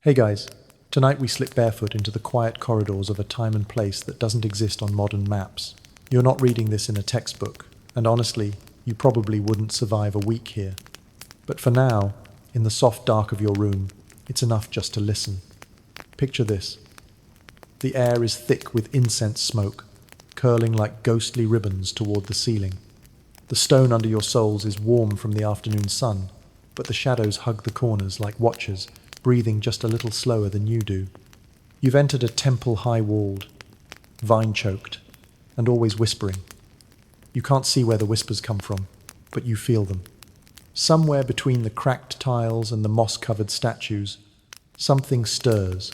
Hey guys, tonight we slip barefoot into the quiet corridors of a time and place that doesn't exist on modern maps. You're not reading this in a textbook, and honestly, you probably wouldn't survive a week here. But for now, in the soft dark of your room, it's enough just to listen. Picture this. The air is thick with incense smoke, curling like ghostly ribbons toward the ceiling. The stone under your soles is warm from the afternoon sun, but the shadows hug the corners like watchers, breathing just a little slower than you do. You've entered a temple high-walled, vine-choked, and always whispering. You can't see where the whispers come from, but you feel them. Somewhere between the cracked tiles and the moss-covered statues, something stirs,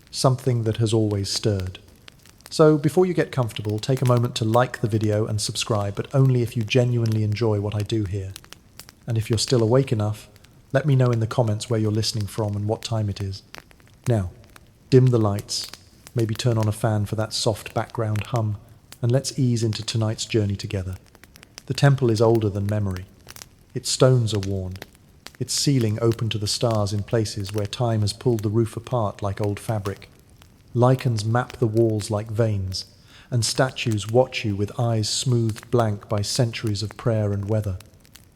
something that has always stirred. So before you get comfortable, take a moment to like the video and subscribe, but only if you genuinely enjoy what I do here. And if you're still awake enough, let me know in the comments where you're listening from and what time it is. Now, dim the lights, maybe turn on a fan for that soft background hum, and let's ease into tonight's journey together. The temple is older than memory. Its stones are worn, its ceiling open to the stars in places where time has pulled the roof apart like old fabric. Lichens map the walls like veins, and statues watch you with eyes smoothed blank by centuries of prayer and weather.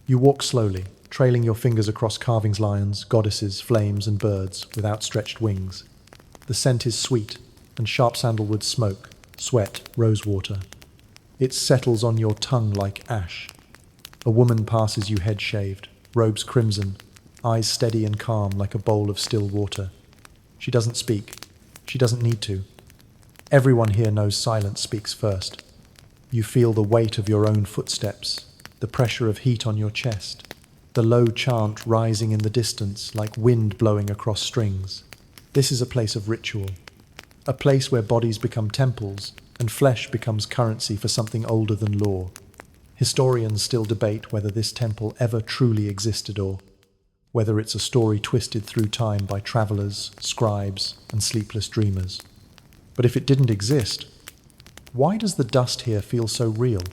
You walk slowly, trailing your fingers across carvings, lions, goddesses, flames, and birds with outstretched wings. The scent is sweet, and sharp sandalwood smoke, sweat, rosewater. It settles on your tongue like ash. A woman passes you head-shaved, robes crimson, eyes steady and calm like a bowl of still water. She doesn't speak. She doesn't need to. Everyone here knows silence speaks first. You feel the weight of your own footsteps, the pressure of heat on your chest, the low chant rising in the distance like wind blowing across strings. This is a place of ritual, a place where bodies become temples and flesh becomes currency for something older than law. Historians still debate whether this temple ever truly existed or whether it's a story twisted through time by travelers, scribes, and sleepless dreamers. But if it didn't exist, why does the dust here feel so real?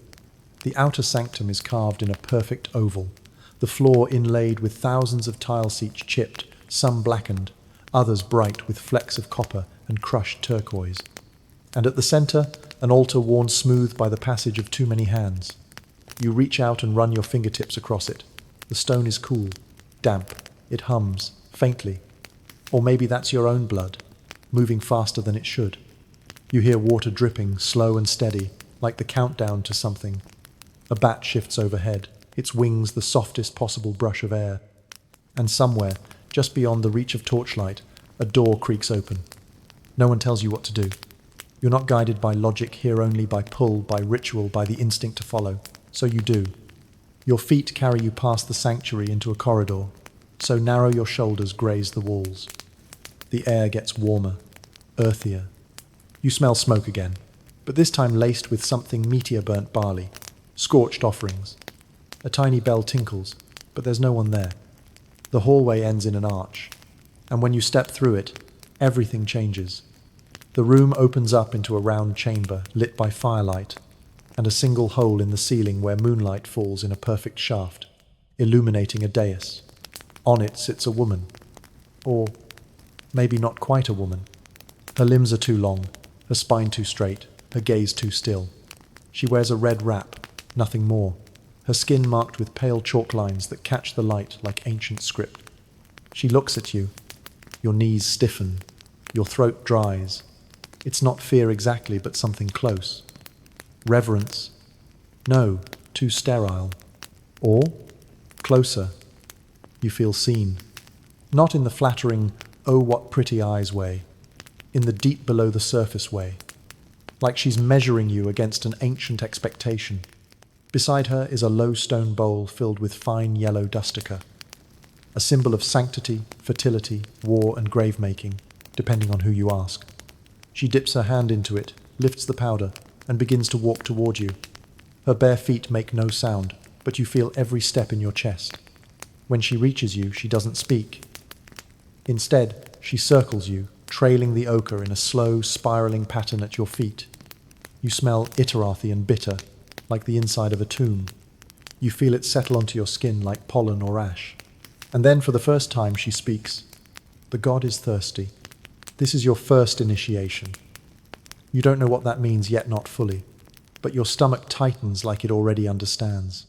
The outer sanctum is carved in a perfect oval, the floor inlaid with thousands of tile seats chipped, some blackened, others bright with flecks of copper and crushed turquoise. And at the center, an altar worn smooth by the passage of too many hands. You reach out and run your fingertips across it. The stone is cool, damp. It hums, faintly. Or maybe that's your own blood, moving faster than it should. You hear water dripping, slow and steady, like the countdown to something. A bat shifts overhead, its wings the softest possible brush of air. And somewhere, just beyond the reach of torchlight, a door creaks open. No one tells you what to do. You're not guided by logic here, only by pull, by ritual, by the instinct to follow. So you do. Your feet carry you past the sanctuary into a corridor, so narrow your shoulders graze the walls. The air gets warmer, earthier. You smell smoke again, but this time laced with something meatier, burnt barley, scorched offerings. A tiny bell tinkles, but there's no one there. The hallway ends in an arch, and when you step through it, everything changes. The room opens up into a round chamber lit by firelight, and a single hole in the ceiling where moonlight falls in a perfect shaft, illuminating a dais. On it sits a woman, or maybe not quite a woman. Her limbs are too long, her spine too straight, her gaze too still. She wears a red wrap, nothing more, her skin marked with pale chalk lines that catch the light like ancient script. She looks at you. Your knees stiffen, your throat dries. It's not fear exactly, but something close. Reverence. No, too sterile. Or, closer. You feel seen. Not in the flattering, oh what pretty eyes way. In the deep below the surface way. Like she's measuring you against an ancient expectation. Beside her is a low stone bowl filled with fine yellow dustica. A symbol of sanctity, fertility, war and grave-making, depending on who you ask. She dips her hand into it, lifts the powder, and begins to walk toward you. Her bare feet make no sound, but you feel every step in your chest. When she reaches you, she doesn't speak. Instead, she circles you, trailing the ochre in a slow, spiraling pattern at your feet. You smell iterathi and bitter, like the inside of a tomb. You feel it settle onto your skin like pollen or ash. And then, for the first time, she speaks. The god is thirsty. This is your first initiation. You don't know what that means yet, not fully, but your stomach tightens like it already understands.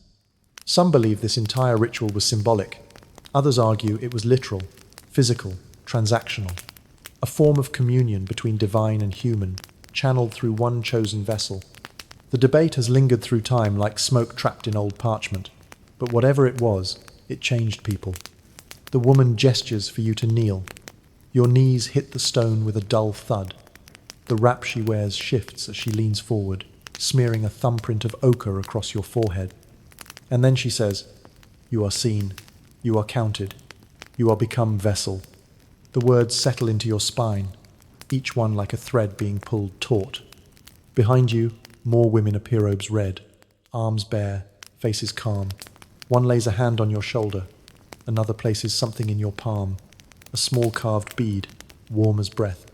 Some believe this entire ritual was symbolic. Others argue it was literal, physical, transactional. A form of communion between divine and human, channeled through one chosen vessel. The debate has lingered through time like smoke trapped in old parchment, but whatever it was, it changed people. The woman gestures for you to kneel. Your knees hit the stone with a dull thud. The wrap she wears shifts as she leans forward, smearing a thumbprint of ochre across your forehead. And then she says, "You are seen, you are counted, you are become vessel." The words settle into your spine, each one like a thread being pulled taut. Behind you, more women appear, robes red, arms bare, faces calm. One lays a hand on your shoulder, another places something in your palm, a small carved bead, warm as breath.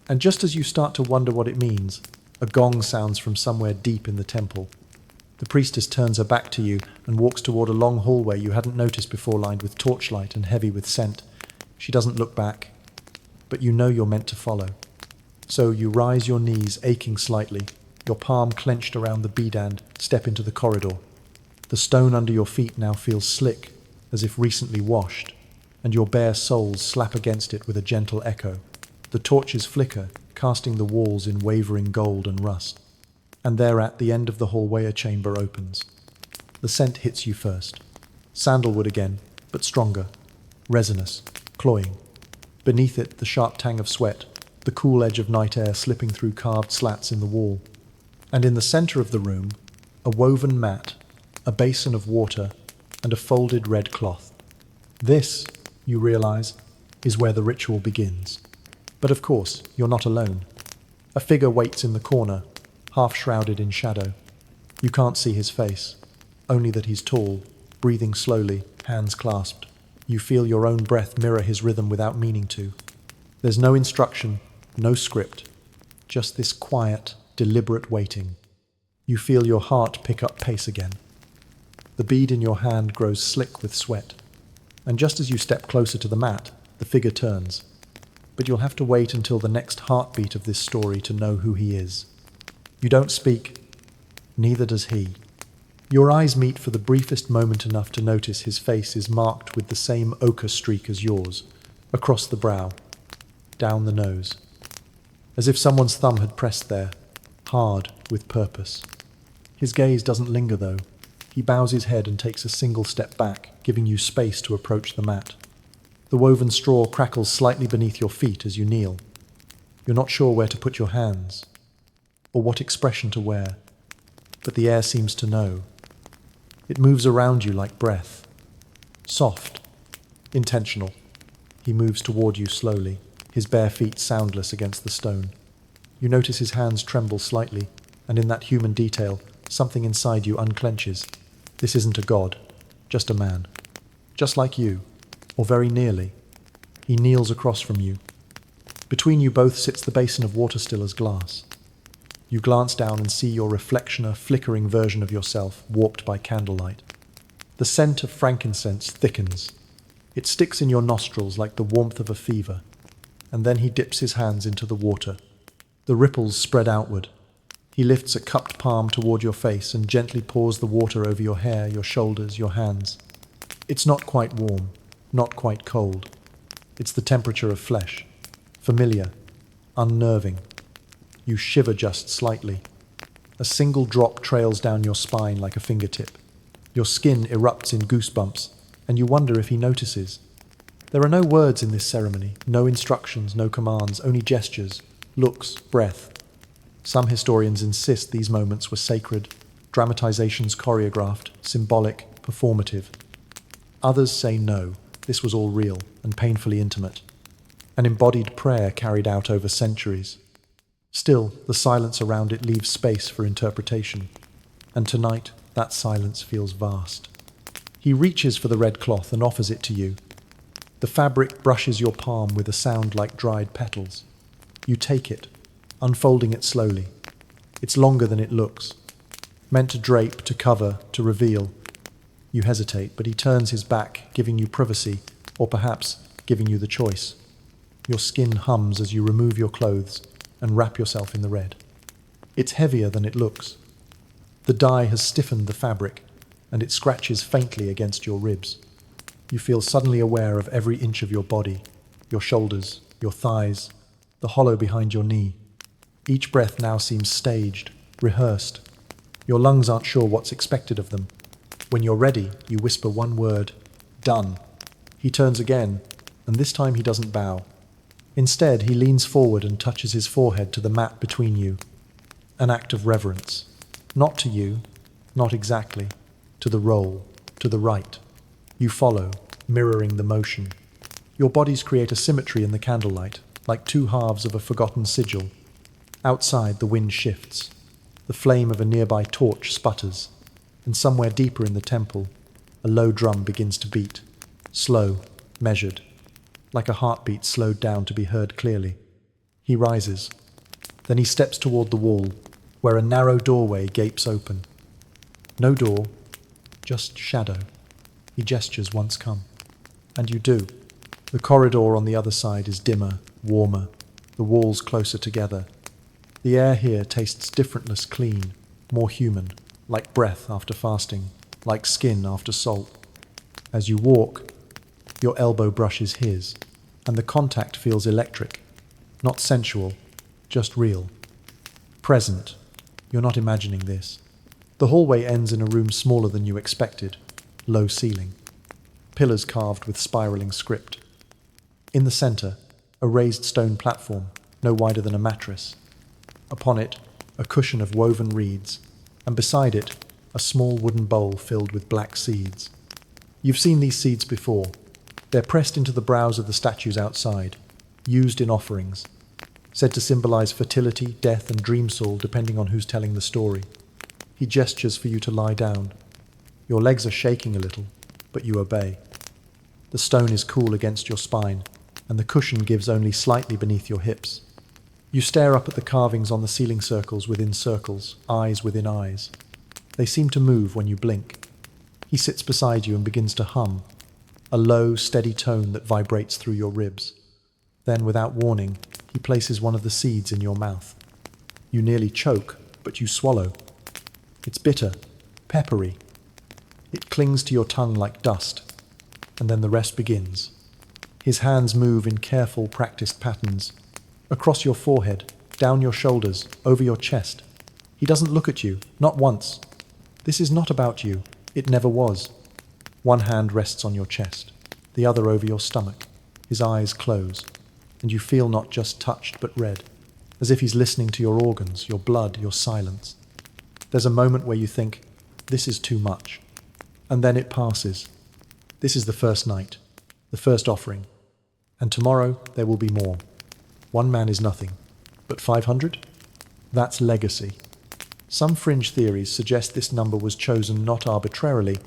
And just as you start to wonder what it means, a gong sounds from somewhere deep in the temple. The priestess turns her back to you and walks toward a long hallway you hadn't noticed before, lined with torchlight and heavy with scent. She doesn't look back, but you know you're meant to follow. So you rise your knees, aching slightly, your palm clenched around the bead, and step into the corridor. The stone under your feet now feels slick, as if recently washed, and your bare soles slap against it with a gentle echo. The torches flicker, casting the walls in wavering gold and rust. And there at the end of the hallway a chamber opens. The scent hits you first. Sandalwood again, but stronger. Resinous, cloying. Beneath it, the sharp tang of sweat, the cool edge of night air slipping through carved slats in the wall. And in the center of the room, a woven mat, a basin of water, and a folded red cloth. This, you realize, is where the ritual begins. But of course, you're not alone. A figure waits in the corner, half shrouded in shadow. You can't see his face, only that he's tall, breathing slowly, hands clasped. You feel your own breath mirror his rhythm without meaning to. There's no instruction, no script, just this quiet, deliberate waiting. You feel your heart pick up pace again. The bead in your hand grows slick with sweat, and just as you step closer to the mat, the figure turns. But you'll have to wait until the next heartbeat of this story to know who he is. You don't speak, neither does he. Your eyes meet for the briefest moment, enough to notice his face is marked with the same ochre streak as yours, across the brow, down the nose, as if someone's thumb had pressed there, hard, with purpose. His gaze doesn't linger though. He bows his head and takes a single step back, giving you space to approach the mat. The woven straw crackles slightly beneath your feet as you kneel. You're not sure where to put your hands, or what expression to wear, but the air seems to know. It moves around you like breath. Soft, intentional. He moves toward you slowly, his bare feet soundless against the stone. You notice his hands tremble slightly, and in that human detail, something inside you unclenches. This isn't a god, just a man. Just like you, or very nearly. He kneels across from you. Between you both sits the basin of water, still as glass. You glance down and see your reflection, a flickering version of yourself, warped by candlelight. The scent of frankincense thickens. It sticks in your nostrils like the warmth of a fever. And then he dips his hands into the water. The ripples spread outward. He lifts a cupped palm toward your face and gently pours the water over your hair, your shoulders, your hands. It's not quite warm, not quite cold. It's the temperature of flesh. Familiar, unnerving. You shiver just slightly. A single drop trails down your spine like a fingertip. Your skin erupts in goosebumps, and you wonder if he notices. There are no words in this ceremony, no instructions, no commands, only gestures, looks, breath. Some historians insist these moments were sacred, dramatizations choreographed, symbolic, performative. Others say no, this was all real and painfully intimate. An embodied prayer carried out over centuries. Still, the silence around it leaves space for interpretation. And tonight, that silence feels vast. He reaches for the red cloth and offers it to you. The fabric brushes your palm with a sound like dried petals. You take it, unfolding it slowly. It's longer than it looks. Meant to drape, to cover, to reveal. You hesitate, but he turns his back, giving you privacy, or perhaps giving you the choice. Your skin hums as you remove your clothes and wrap yourself in the red. It's heavier than it looks. The dye has stiffened the fabric, and it scratches faintly against your ribs. You feel suddenly aware of every inch of your body, your shoulders, your thighs, the hollow behind your knee. Each breath now seems staged, rehearsed. Your lungs aren't sure what's expected of them. When you're ready, you whisper one word, "Done." He turns again, and this time he doesn't bow. Instead, he leans forward and touches his forehead to the mat between you. An act of reverence. Not to you, not exactly. To the role, to the rite. You follow, mirroring the motion. Your bodies create a symmetry in the candlelight, like two halves of a forgotten sigil. Outside, the wind shifts. The flame of a nearby torch sputters, and somewhere deeper in the temple, a low drum begins to beat. Slow, measured, like a heartbeat slowed down to be heard clearly. He rises. Then he steps toward the wall, where a narrow doorway gapes open. No door, just shadow. He gestures once come. And you do. The corridor on the other side is dimmer, warmer, the walls closer together. The air here tastes differentless clean, more human, like breath after fasting, like skin after salt. As you walk, your elbow brushes his, and the contact feels electric, not sensual, just real. Present. You're not imagining this. The hallway ends in a room smaller than you expected, low ceiling. Pillars carved with spiraling script. In the center, a raised stone platform, no wider than a mattress. Upon it, a cushion of woven reeds, and beside it, a small wooden bowl filled with black seeds. You've seen these seeds before. They're pressed into the brows of the statues outside, used in offerings, said to symbolize fertility, death, and dream soul depending on who's telling the story. He gestures for you to lie down. Your legs are shaking a little, but you obey. The stone is cool against your spine, and the cushion gives only slightly beneath your hips. You stare up at the carvings on the ceiling circles within circles, eyes within eyes. They seem to move when you blink. He sits beside you and begins to hum, a low, steady tone that vibrates through your ribs. Then, without warning, he places one of the seeds in your mouth. You nearly choke, but you swallow. It's bitter, peppery. It clings to your tongue like dust, and then the rest begins. His hands move in careful, practiced patterns, across your forehead, down your shoulders, over your chest. He doesn't look at you, not once. This is not about you. It never was. One hand rests on your chest, the other over your stomach. His eyes close, and you feel not just touched but read, as if he's listening to your organs, your blood, your silence. There's a moment where you think, this is too much. And then it passes. This is the first night, the first offering. And tomorrow there will be more. One man is nothing, but 500? That's legacy. Some fringe theories suggest this number was chosen not arbitrarily,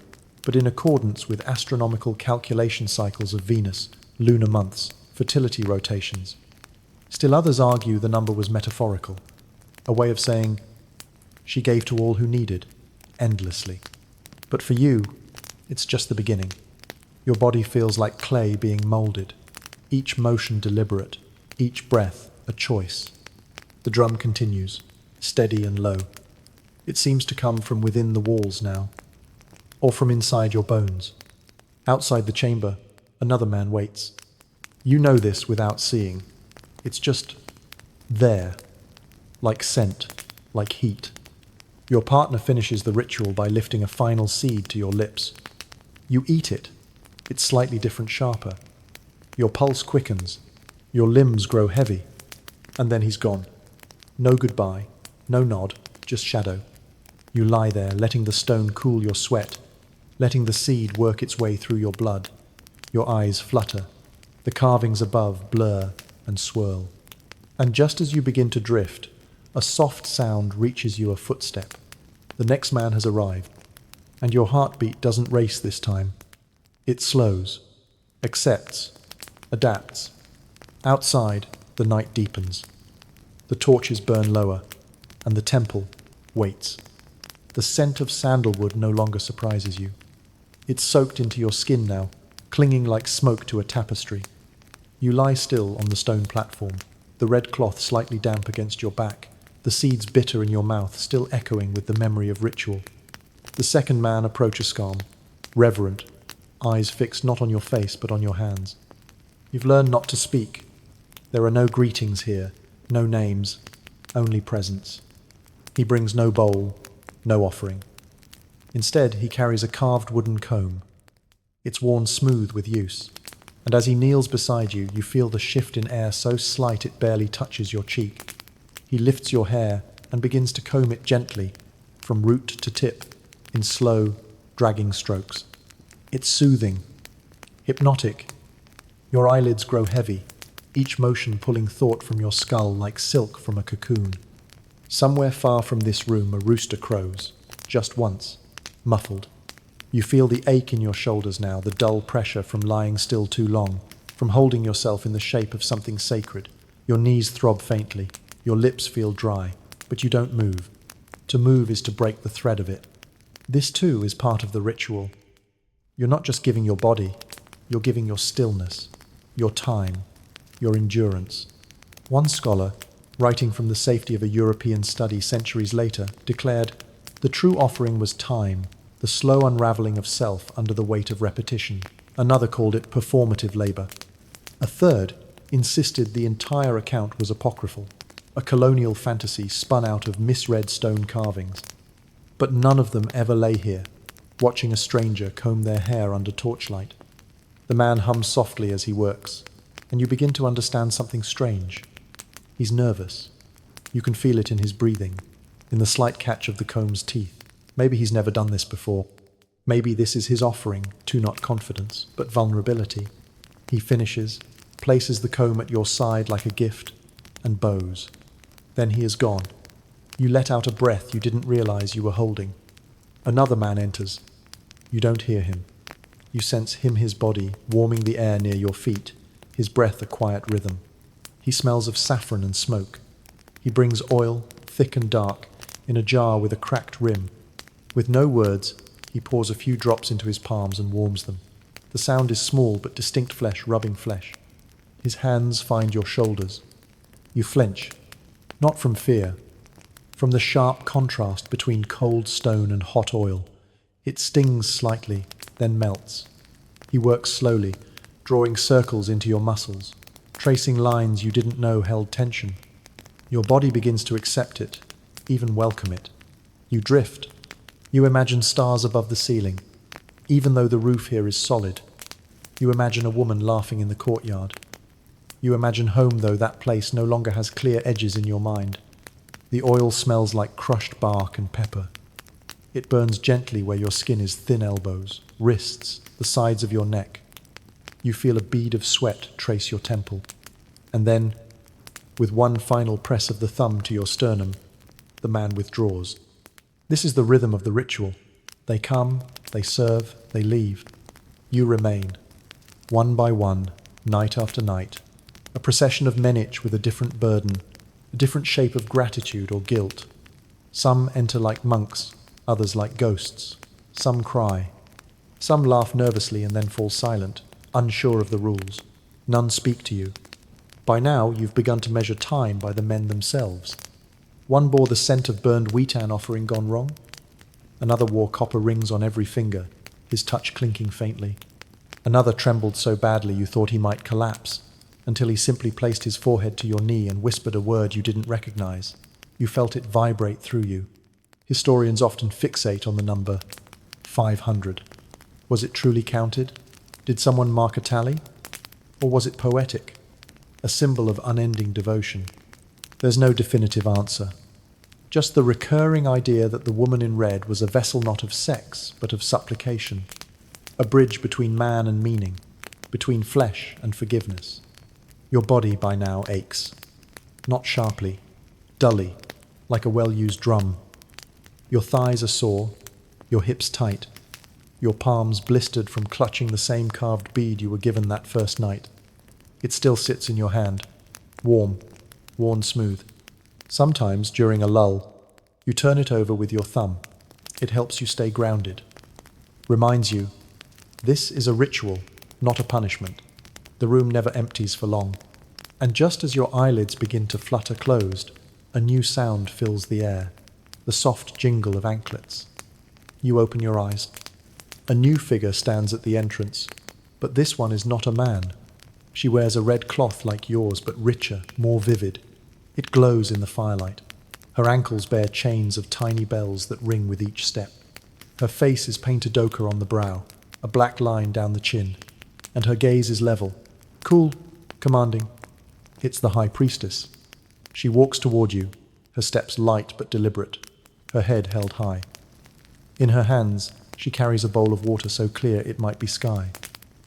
but in accordance with astronomical calculation cycles of Venus, lunar months, fertility rotations. Still others argue the number was metaphorical, a way of saying, she gave to all who needed, endlessly. But for you, it's just the beginning. Your body feels like clay being molded, each motion deliberate, each breath a choice. The drum continues, steady and low. It seems to come from within the walls now, or from inside your bones. Outside the chamber, another man waits. You know this without seeing. It's just there, like scent, like heat. Your partner finishes the ritual by lifting a final seed to your lips. You eat it. It's slightly different, sharper. Your pulse quickens. Your limbs grow heavy. And then he's gone. No goodbye, no nod, just shadow. You lie there, letting the stone cool your sweat, letting the seed work its way through your blood. Your eyes flutter. The carvings above blur and swirl. And just as you begin to drift, a soft sound reaches you, a footstep. The next man has arrived, and your heartbeat doesn't race this time. It slows, accepts, adapts. Outside, the night deepens. The torches burn lower, and the temple waits. The scent of sandalwood no longer surprises you. It's soaked into your skin now, clinging like smoke to a tapestry. You lie still on the stone platform, the red cloth slightly damp against your back, the seeds bitter in your mouth still echoing with the memory of ritual. The second man approaches calm, reverent, eyes fixed not on your face but on your hands. You've learned not to speak. There are no greetings here, no names, only presence. He brings no bowl, no offering. Instead, he carries a carved wooden comb. It's worn smooth with use, and as he kneels beside you, you feel the shift in air so slight it barely touches your cheek. He lifts your hair and begins to comb it gently, from root to tip, in slow, dragging strokes. It's soothing, hypnotic. Your eyelids grow heavy, each motion pulling thought from your skull like silk from a cocoon. Somewhere far from this room a rooster crows, just once, muffled. You feel the ache in your shoulders now, the dull pressure from lying still too long, from holding yourself in the shape of something sacred. Your knees throb faintly, your lips feel dry, but you don't move. To move is to break the thread of it. This too is part of the ritual. You're not just giving your body, you're giving your stillness, your time, your endurance. One scholar, writing from the safety of a European study centuries later, declared, "The true offering was time, the slow unraveling of self under the weight of repetition." Another called it performative labor. A third insisted the entire account was apocryphal, a colonial fantasy spun out of misread stone carvings. But none of them ever lay here, watching a stranger comb their hair under torchlight. The man hums softly as he works, and you begin to understand something strange. He's nervous. You can feel it in his breathing, in the slight catch of the comb's teeth. Maybe he's never done this before. Maybe this is his offering to not confidence, but vulnerability. He finishes, places the comb at your side like a gift, and bows. Then he is gone. You let out a breath you didn't realize you were holding. Another man enters. You don't hear him. You sense his body, warming the air near your feet, his breath a quiet rhythm. He smells of saffron and smoke. He brings oil, thick and dark, in a jar with a cracked rim. With no words, he pours a few drops into his palms and warms them. The sound is small but distinct flesh rubbing flesh. His hands find your shoulders. You flinch, not from fear, from the sharp contrast between cold stone and hot oil. It stings slightly, then melts. He works slowly, drawing circles into your muscles, tracing lines you didn't know held tension. Your body begins to accept it, even welcome it. You drift. You imagine stars above the ceiling, even though the roof here is solid. You imagine a woman laughing in the courtyard. You imagine home, though that place no longer has clear edges in your mind. The oil smells like crushed bark and pepper. It burns gently where your skin is thin elbows, wrists, the sides of your neck. You feel a bead of sweat trace your temple. And then, with one final press of the thumb to your sternum, the man withdraws. This is the rhythm of the ritual. They come, they serve, they leave. You remain, one by one, night after night, a procession of menich with a different burden, a different shape of gratitude or guilt. Some enter like monks, others like ghosts. Some cry. Some laugh nervously and then fall silent, unsure of the rules. None speak to you. By now, you've begun to measure time by the men themselves. One bore the scent of burned wheat-an offering gone wrong. Another wore copper rings on every finger, his touch clinking faintly. Another trembled so badly you thought he might collapse, until he simply placed his forehead to your knee and whispered a word you didn't recognize. You felt it vibrate through you. Historians often fixate on the number 500. Was it truly counted? Did someone mark a tally? Or was it poetic? A symbol of unending devotion? There's no definitive answer. Just the recurring idea that the woman in red was a vessel not of sex, but of supplication. A bridge between man and meaning, between flesh and forgiveness. Your body by now aches. Not sharply, dully, like a well-used drum. Your thighs are sore, your hips tight, your palms blistered from clutching the same carved bead you were given that first night. It still sits in your hand, warm, worn smooth. Sometimes, during a lull, you turn it over with your thumb. It helps you stay grounded. Reminds you, this is a ritual, not a punishment. The The room never empties for long. And just as your eyelids begin to flutter closed, a new sound fills the air, the soft jingle of anklets. You open your eyes. A new figure stands at the entrance, but this one is not a man. She wears a red cloth like yours, but richer, more vivid. It glows in the firelight. Her ankles bear chains of tiny bells that ring with each step. Her face is painted ochre on the brow, a black line down the chin, and her gaze is level, cool, commanding. It's the High Priestess. She walks toward you, her steps light but deliberate, her head held high. In her hands, she carries a bowl of water so clear it might be sky.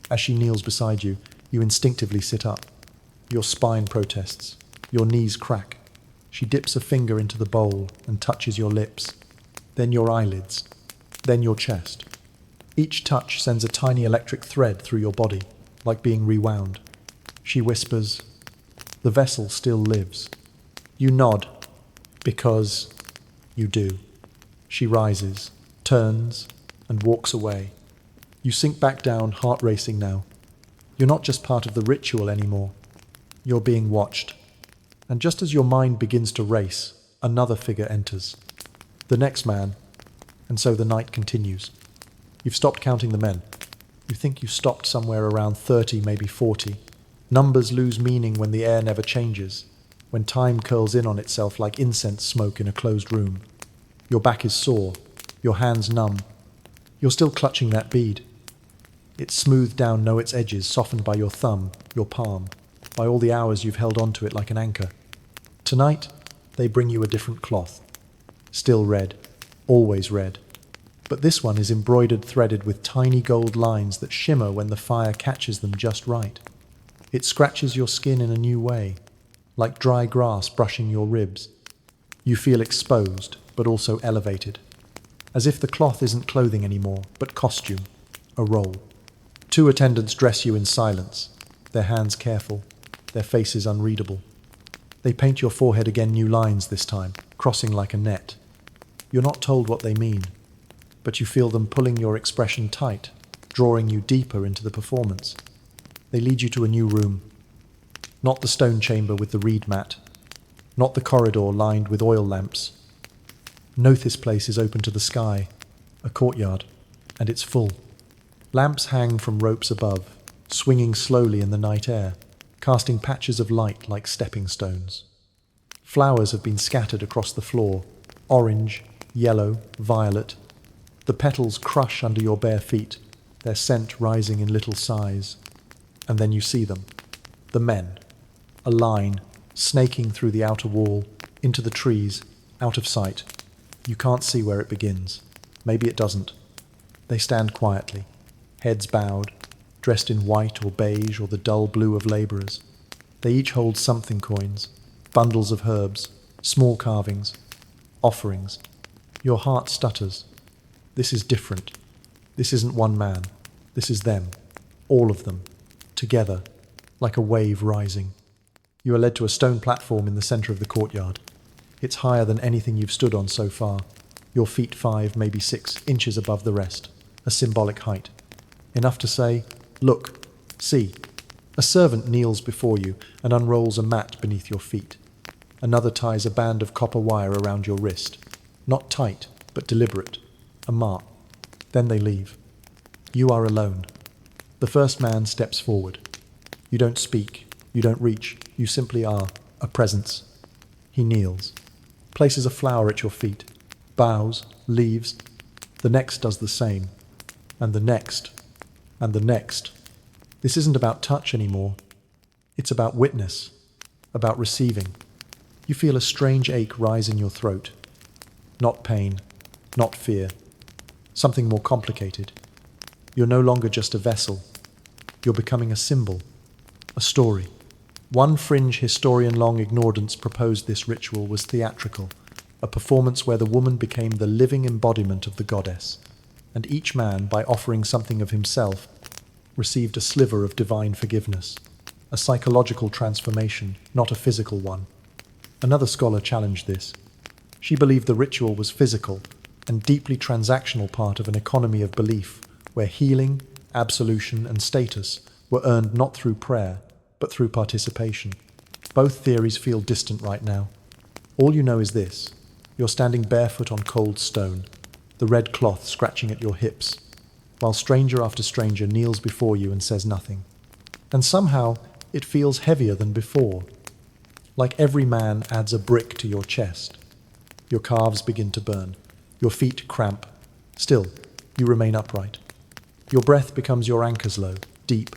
As she kneels beside you, you instinctively sit up. Your spine protests. Your knees crack. She dips a finger into the bowl and touches your lips, then your eyelids, then your chest. Each touch sends a tiny electric thread through your body, like being rewound. She whispers, "The vessel still lives." You nod, because you do. She rises, turns, and walks away. You sink back down, heart racing now. You're not just part of the ritual anymore. You're being watched. And just as your mind begins to race, another figure enters. The next man, and so the night continues. You've stopped counting the men. You think you stopped somewhere around 30, maybe 40. Numbers lose meaning when the air never changes, when time curls in on itself like incense smoke in a closed room. Your back is sore, your hands numb. You're still clutching that bead. It's smoothed down, no its edges, softened by your thumb, your palm, by all the hours you've held onto it like an anchor. Tonight, they bring you a different cloth. Still red, always red. But this one is embroidered, threaded with tiny gold lines that shimmer when the fire catches them just right. It scratches your skin in a new way, like dry grass brushing your ribs. You feel exposed, but also elevated, as if the cloth isn't clothing anymore, but costume, a role. Two attendants dress you in silence, their hands careful, their faces unreadable. They paint your forehead again, new lines this time, crossing like a net. You're not told what they mean, but you feel them pulling your expression tight, drawing you deeper into the performance. They lead you to a new room. Not the stone chamber with the reed mat, not the corridor lined with oil lamps. No, this place is open to the sky, a courtyard, and it's full. Lamps hang from ropes above, swinging slowly in the night air, casting patches of light like stepping stones. Flowers have been scattered across the floor, orange, yellow, violet. The petals crush under your bare feet, their scent rising in little sighs. And then you see them, the men, a line, snaking through the outer wall, into the trees, out of sight. You can't see where it begins. Maybe it doesn't. They stand quietly, heads bowed, dressed in white or beige or the dull blue of labourers. They each hold something coins, bundles of herbs, small carvings, offerings. Your heart stutters. This is different. This isn't one man. This is them, all of them, together, like a wave rising. You are led to a stone platform in the centre of the courtyard. It's higher than anything you've stood on so far, your feet 5, maybe 6 inches above the rest, a symbolic height. Enough to say, "Look, see." A servant kneels before you and unrolls a mat beneath your feet. Another ties a band of copper wire around your wrist. Not tight, but deliberate. A mark. Then they leave. You are alone. The first man steps forward. You don't speak. You don't reach. You simply are a presence. He kneels, places a flower at your feet, bows, leaves. The next does the same. And the next. And the next. This isn't about touch anymore. It's about witness, about receiving. You feel a strange ache rise in your throat. Not pain, not fear. Something more complicated. You're no longer just a vessel. You're becoming a symbol, a story. One fringe historian long ignorance proposed this ritual was theatrical, a performance where the woman became the living embodiment of the goddess, and each man, by offering something of himself, received a sliver of divine forgiveness, a psychological transformation, not a physical one. Another scholar challenged this. She believed the ritual was physical and deeply transactional part of an economy of belief where healing, absolution, and status were earned not through prayer, but through participation. Both theories feel distant right now. All you know is this: you're standing barefoot on cold stone, the red cloth scratching at your hips, while stranger after stranger kneels before you and says nothing. And somehow, it feels heavier than before. Like every man adds a brick to your chest. Your calves begin to burn. Your feet cramp. Still, you remain upright. Your breath becomes your anchor's low, deep,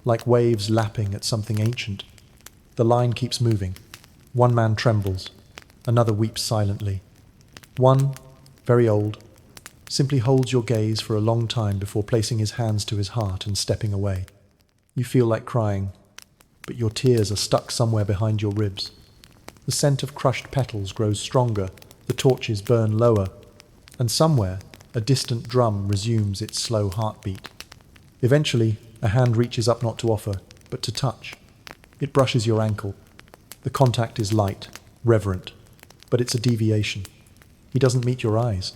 like waves lapping at something ancient. The line keeps moving. One man trembles. Another weeps silently. One, very old, simply holds your gaze for a long time before placing his hands to his heart and stepping away. You feel like crying, but your tears are stuck somewhere behind your ribs. The scent of crushed petals grows stronger, the torches burn lower, and somewhere a distant drum resumes its slow heartbeat. Eventually, a hand reaches up not to offer, but to touch. It brushes your ankle. The contact is light, reverent, but it's a deviation. He doesn't meet your eyes.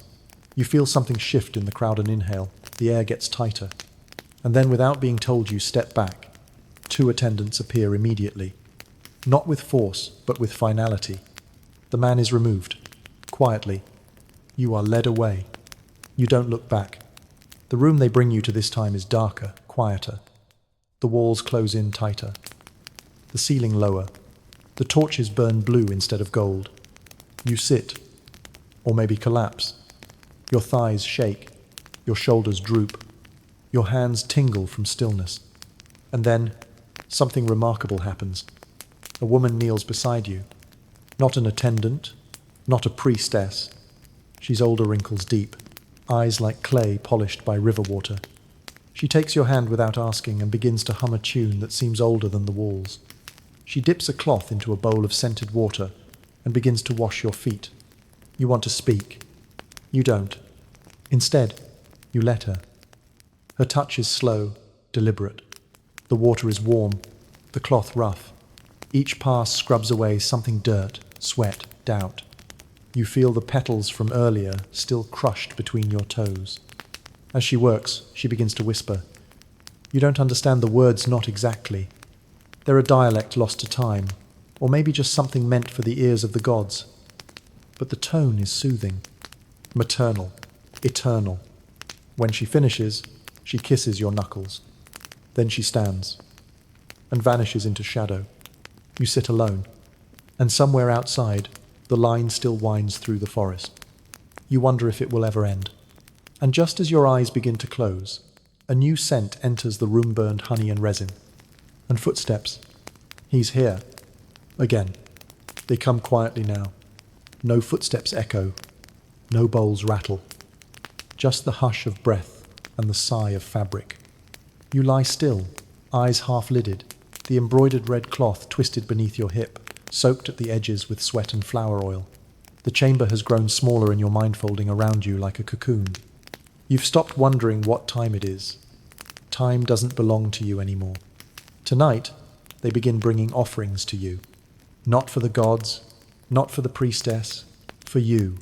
You feel something shift in the crowd and inhale. The air gets tighter. And then, without being told, you step back. Two attendants appear immediately. Not with force, but with finality. The man is removed. Quietly. You are led away. You don't look back. The room they bring you to this time is darker, quieter. The walls close in tighter. The ceiling lower. The torches burn blue instead of gold. You sit, or maybe collapse. Your thighs shake. Your shoulders droop. Your hands tingle from stillness. And then, something remarkable happens. A woman kneels beside you. Not an attendant, not a priestess. She's older wrinkles deep, eyes like clay polished by river water. She takes your hand without asking and begins to hum a tune that seems older than the walls. She dips a cloth into a bowl of scented water and begins to wash your feet. You want to speak. You don't. Instead, you let her. Her touch is slow, deliberate. The water is warm, the cloth rough. Each pass scrubs away something: dirt, sweat, doubt. You feel the petals from earlier still crushed between your toes. As she works, she begins to whisper. You don't understand the words, not exactly. They're a dialect lost to time, or maybe just something meant for the ears of the gods. But the tone is soothing, maternal, eternal. When she finishes, she kisses your knuckles. Then she stands and vanishes into shadow. You sit alone, and somewhere outside, the line still winds through the forest. You wonder if it will ever end. And just as your eyes begin to close, a new scent enters the room-burned honey and resin. And footsteps. He's here. Again. They come quietly now. No footsteps echo. No bowls rattle. Just the hush of breath and the sigh of fabric. You lie still, eyes half-lidded, the embroidered red cloth twisted beneath your hip, soaked at the edges with sweat and flower oil. The chamber has grown smaller in your mind, folding around you like a cocoon. You've stopped wondering what time it is. Time doesn't belong to you anymore. Tonight, they begin bringing offerings to you. Not for the gods, not for the priestess, for you.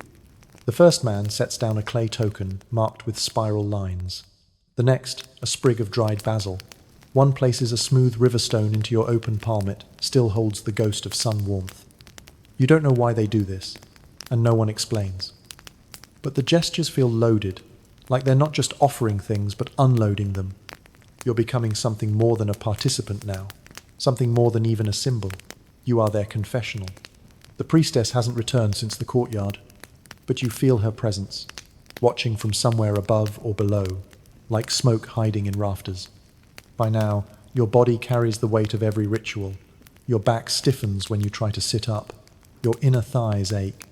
The first man sets down a clay token marked with spiral lines. The next, a sprig of dried basil. One places a smooth river stone into your open palm. It still holds the ghost of sun warmth. You don't know why they do this, and no one explains. But the gestures feel loaded, like they're not just offering things, but unloading them. You're becoming something more than a participant now, something more than even a symbol. You are their confessional. The priestess hasn't returned since the courtyard, but you feel her presence, watching from somewhere above or below, like smoke hiding in rafters. By now, your body carries the weight of every ritual. Your back stiffens when you try to sit up. Your inner thighs ache.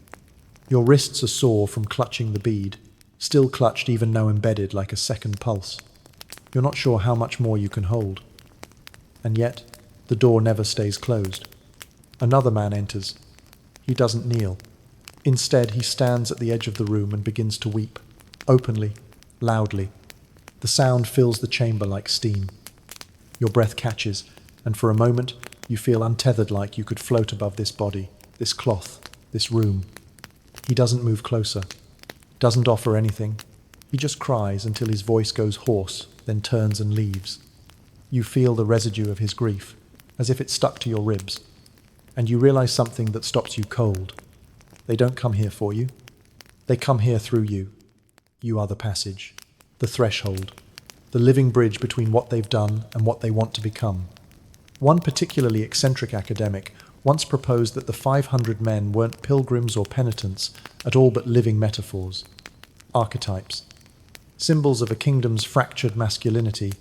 Your wrists are sore from clutching the bead, still clutched even now embedded like a second pulse. You're not sure how much more you can hold. And yet, the door never stays closed. Another man enters. He doesn't kneel. Instead, he stands at the edge of the room and begins to weep, openly, loudly. The sound fills the chamber like steam. Your breath catches, and for a moment, you feel untethered, like you could float above this body, this cloth, this room. He doesn't move closer, doesn't offer anything. He just cries until his voice goes hoarse, then turns and leaves. You feel the residue of his grief, as if it stuck to your ribs. And you realize something that stops you cold. They don't come here for you. They come here through you. You are the passage, the threshold, the living bridge between what they've done and what they want to become. One particularly eccentric academic once proposed that the 500 men weren't pilgrims or penitents at all but living metaphors, archetypes, symbols of a kingdom's fractured masculinity,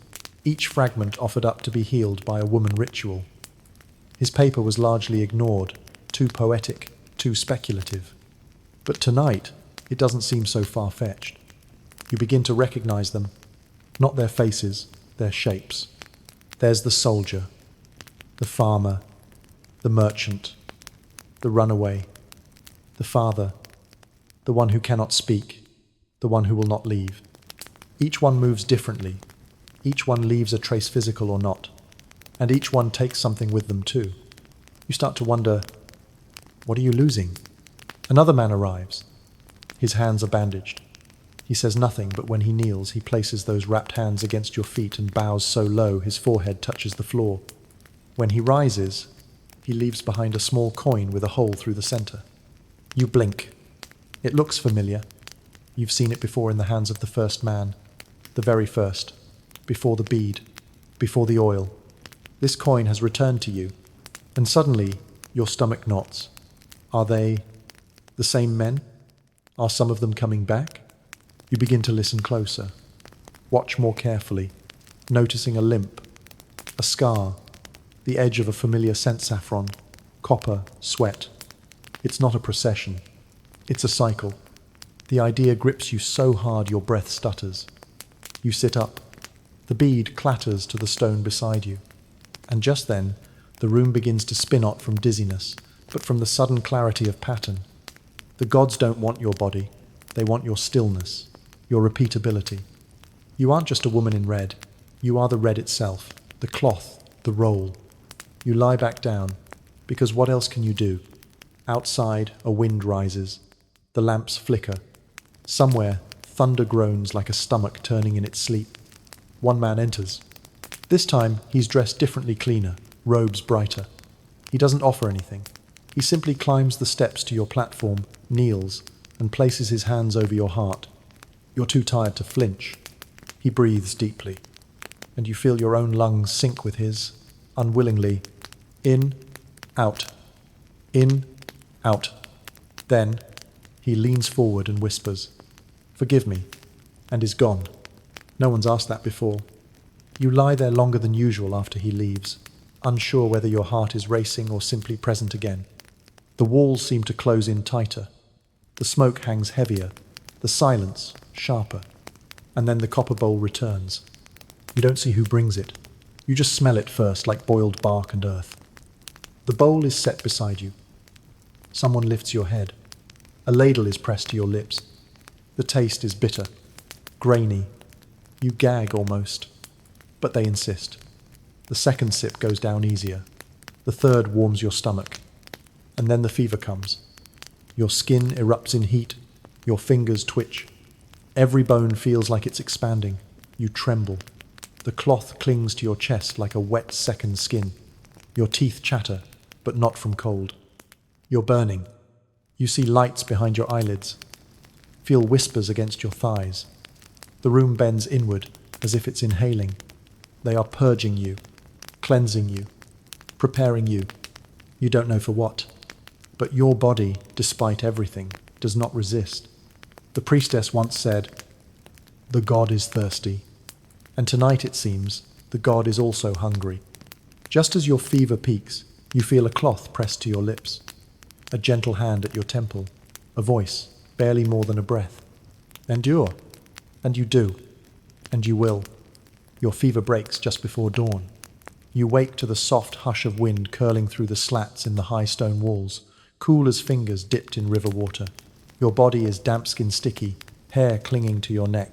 each fragment offered up to be healed by a woman ritual. His paper was largely ignored, too poetic, too speculative. But tonight, it doesn't seem so far-fetched. You begin to recognize them, not their faces, their shapes. There's the soldier, the farmer, the merchant, the runaway, the father, the one who cannot speak, the one who will not leave. Each one moves differently. Each one leaves a trace, physical or not. And each one takes something with them too. You start to wonder, what are you losing? Another man arrives. His hands are bandaged. He says nothing, but when he kneels, he places those wrapped hands against your feet and bows so low his forehead touches the floor. When he rises, he leaves behind a small coin with a hole through the center. You blink. It looks familiar. You've seen it before in the hands of the first man, the very first, before the bead, before the oil. This coin has returned to you, and suddenly your stomach knots. Are they the same men? Are some of them coming back? You begin to listen closer. Watch more carefully, noticing a limp, a scar, the edge of a familiar scent, saffron, copper, sweat. It's not a procession. It's a cycle. The idea grips you so hard your breath stutters. You sit up. The bead clatters to the stone beside you. And just then, the room begins to spin out from dizziness, but from the sudden clarity of pattern. The gods don't want your body. They want your stillness, your repeatability. You aren't just a woman in red. You are the red itself, the cloth, the roll. You lie back down, because what else can you do? Outside, a wind rises. The lamps flicker. Somewhere, thunder groans like a stomach turning in its sleep. One man enters. This time, he's dressed differently, cleaner, robes brighter. He doesn't offer anything. He simply climbs the steps to your platform, kneels, and places his hands over your heart. You're too tired to flinch. He breathes deeply, and you feel your own lungs sync with his, unwillingly. In, out. In, out. Then, he leans forward and whispers, "Forgive me," and is gone. No one's asked that before. You lie there longer than usual after he leaves, unsure whether your heart is racing or simply present again. The walls seem to close in tighter. The smoke hangs heavier, the silence sharper. And then the copper bowl returns. You don't see who brings it. You just smell it first, like boiled bark and earth. The bowl is set beside you. Someone lifts your head. A ladle is pressed to your lips. The taste is bitter, grainy. You gag almost, but they insist. The second sip goes down easier. The third warms your stomach. And then the fever comes. Your skin erupts in heat. Your fingers twitch. Every bone feels like it's expanding. You tremble. The cloth clings to your chest like a wet second skin. Your teeth chatter, but not from cold. You're burning. You see lights behind your eyelids. Feel whispers against your thighs. The room bends inward, as if it's inhaling. They are purging you, cleansing you, preparing you. You don't know for what. But your body, despite everything, does not resist. The priestess once said, "The god is thirsty." And tonight, it seems, the god is also hungry. Just as your fever peaks, you feel a cloth pressed to your lips, a gentle hand at your temple, a voice, barely more than a breath. Endure. And you do. And you will. Your fever breaks just before dawn. You wake to the soft hush of wind curling through the slats in the high stone walls, cool as fingers dipped in river water. Your body is damp-skin sticky, hair clinging to your neck.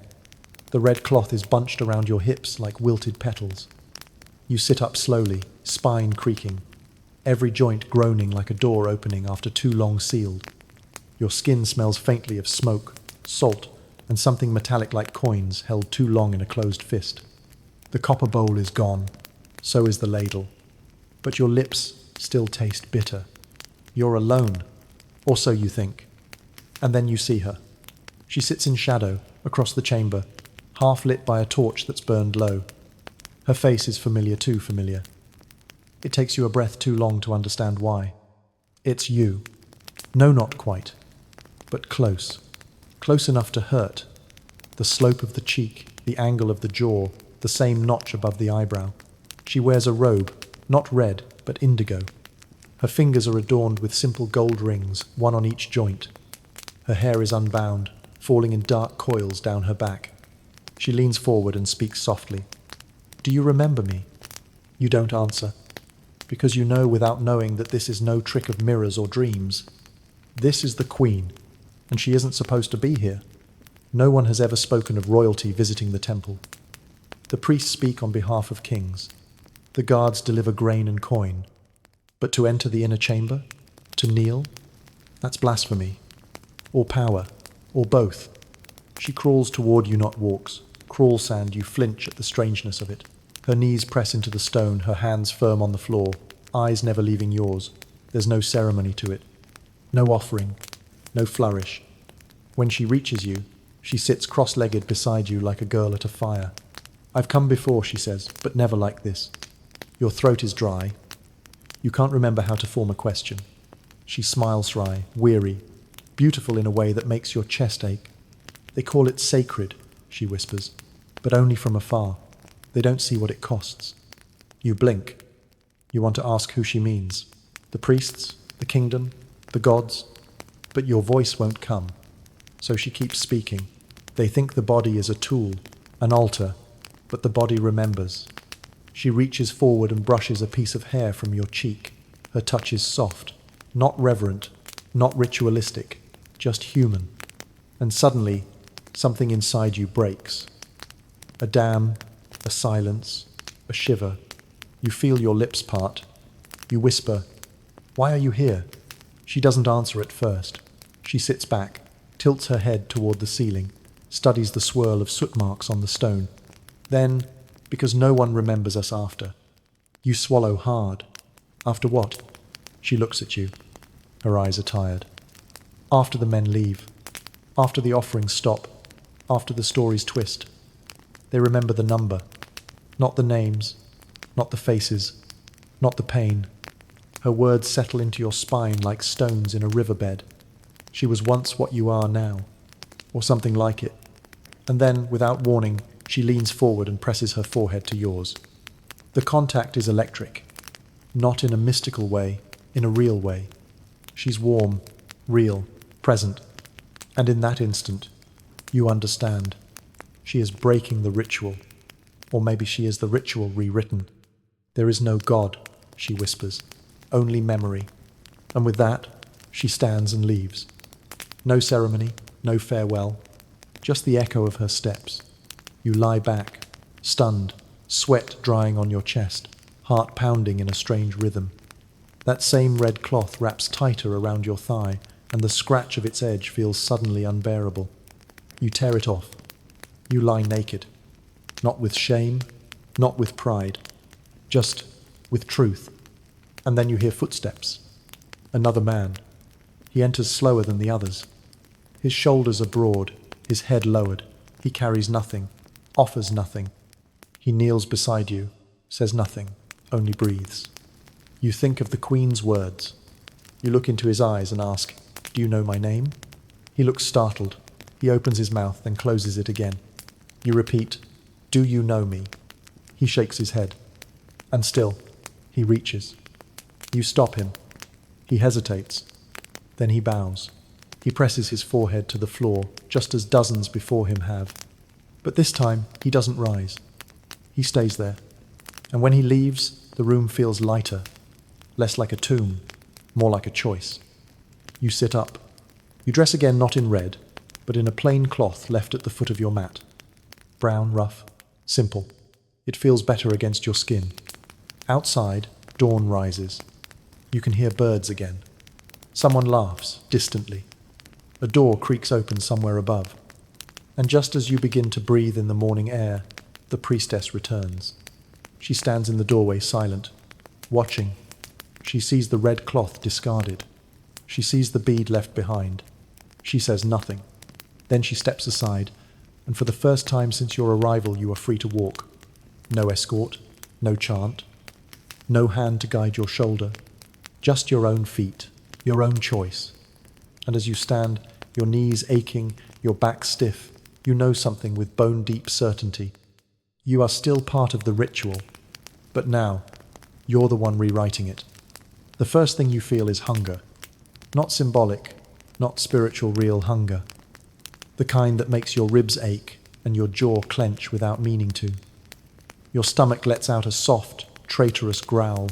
The red cloth is bunched around your hips like wilted petals. You sit up slowly, spine creaking, every joint groaning like a door opening after too long sealed. Your skin smells faintly of smoke, salt, and something metallic like coins held too long in a closed fist. The copper bowl is gone. So is the ladle. But your lips still taste bitter. You're alone, or so you think. And then you see her. She sits in shadow across the chamber, half lit by a torch that's burned low. Her face is familiar, too familiar. It takes you a breath too long to understand why. It's you. No, not quite, but close. Close enough to hurt. The slope of the cheek, the angle of the jaw, the same notch above the eyebrow. She wears a robe, not red, but indigo. Her fingers are adorned with simple gold rings, one on each joint. Her hair is unbound, falling in dark coils down her back. She leans forward and speaks softly. Do you remember me? You don't answer, because you know without knowing that this is no trick of mirrors or dreams. This is the Queen, and she isn't supposed to be here. No one has ever spoken of royalty visiting the temple. The priests speak on behalf of kings. The guards deliver grain and coin. But to enter the inner chamber? To kneel? That's blasphemy. Or power. Or both. She crawls toward you, not walks. Crawl sand, you flinch at the strangeness of it. Her knees press into the stone, her hands firm on the floor, eyes never leaving yours. There's no ceremony to it. No offering. No flourish. When she reaches you, she sits cross-legged beside you like a girl at a fire. I've come before, she says, but never like this. Your throat is dry. You can't remember how to form a question. She smiles wry, weary, beautiful in a way that makes your chest ache. They call it sacred, she whispers, but only from afar. They don't see what it costs. You blink. You want to ask who she means. The priests, the kingdom, the gods. But your voice won't come. So she keeps speaking. They think the body is a tool, an altar, but the body remembers. She reaches forward and brushes a piece of hair from your cheek. Her touch is soft, not reverent, not ritualistic, just human. And suddenly, something inside you breaks. A dam, a silence, a shiver. You feel your lips part. You whisper, "Why are you here?" She doesn't answer at first. She sits back, tilts her head toward the ceiling, studies the swirl of soot marks on the stone. Then, because no one remembers us after, you swallow hard. After what? She looks at you. Her eyes are tired. After the men leave. After the offerings stop. After the stories twist. They remember the number. Not the names. Not the faces. Not the pain. Her words settle into your spine like stones in a riverbed. She was once what you are now. Or something like it. And then, without warning, she leans forward and presses her forehead to yours. The contact is electric. Not in a mystical way, in a real way. She's warm, real, present. And in that instant, you understand. She is breaking the ritual. Or maybe she is the ritual rewritten. There is no God, she whispers. Only memory. And with that, she stands and leaves. No ceremony, no farewell. Just the echo of her steps. You lie back, stunned, sweat drying on your chest, heart pounding in a strange rhythm. That same red cloth wraps tighter around your thigh, and the scratch of its edge feels suddenly unbearable. You tear it off. You lie naked. Not with shame, not with pride. Just with truth. And then you hear footsteps. Another man. He enters slower than the others. His shoulders are broad, his head lowered. He carries nothing, offers nothing. He kneels beside you, says nothing, only breathes. You think of the Queen's words. You look into his eyes and ask, "Do you know my name?" He looks startled. He opens his mouth, then closes it again. You repeat, "Do you know me?" He shakes his head. And still, he reaches. You stop him. He hesitates. Then he bows. He presses his forehead to the floor, just as dozens before him have. But this time, he doesn't rise. He stays there. And when he leaves, the room feels lighter, less like a tomb, more like a choice. You sit up. You dress again not in red, but in a plain cloth left at the foot of your mat. Brown, rough, simple. It feels better against your skin. Outside, dawn rises. You can hear birds again. Someone laughs, distantly. A door creaks open somewhere above. And just as you begin to breathe in the morning air, the priestess returns. She stands in the doorway silent, watching. She sees the red cloth discarded. She sees the bead left behind. She says nothing. Then she steps aside, and for the first time since your arrival you are free to walk. No escort, no chant, no hand to guide your shoulder, just your own feet, your own choice. And as you stand, your knees aching, your back stiff, you know something with bone-deep certainty. You are still part of the ritual, but now, you're the one rewriting it. The first thing you feel is hunger. Not symbolic, not spiritual real hunger. The kind that makes your ribs ache and your jaw clench without meaning to. Your stomach lets out a soft, traitorous growl,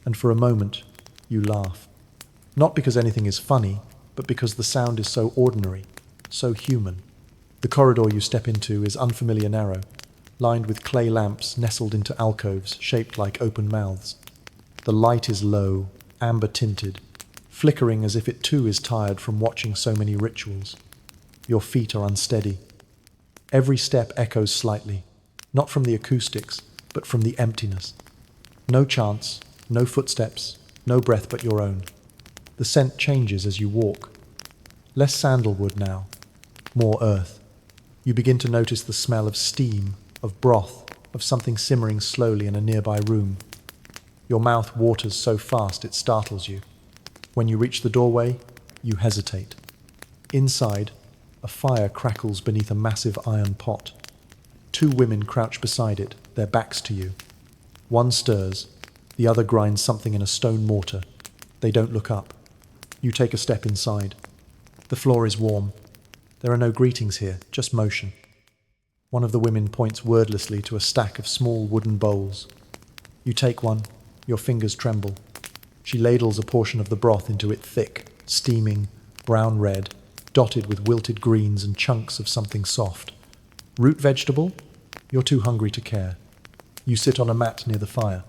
and for a moment, you laugh. Not because anything is funny, but because the sound is so ordinary, so human. The corridor you step into is unfamiliar narrow, lined with clay lamps nestled into alcoves shaped like open mouths. The light is low, amber-tinted, flickering as if it too is tired from watching so many rituals. Your feet are unsteady. Every step echoes slightly, not from the acoustics, but from the emptiness. No chants, no footsteps, no breath but your own. The scent changes as you walk. Less sandalwood now, more earth. You begin to notice the smell of steam, of broth, of something simmering slowly in a nearby room. Your mouth waters so fast it startles you. When you reach the doorway, you hesitate. Inside, a fire crackles beneath a massive iron pot. Two women crouch beside it, their backs to you. One stirs, the other grinds something in a stone mortar. They don't look up. You take a step inside. The floor is warm. There are no greetings here, just motion. One of the women points wordlessly to a stack of small wooden bowls. You take one, your fingers tremble. She ladles a portion of the broth into it thick, steaming, brown-red, dotted with wilted greens and chunks of something soft. Root vegetable? You're too hungry to care. You sit on a mat near the fire.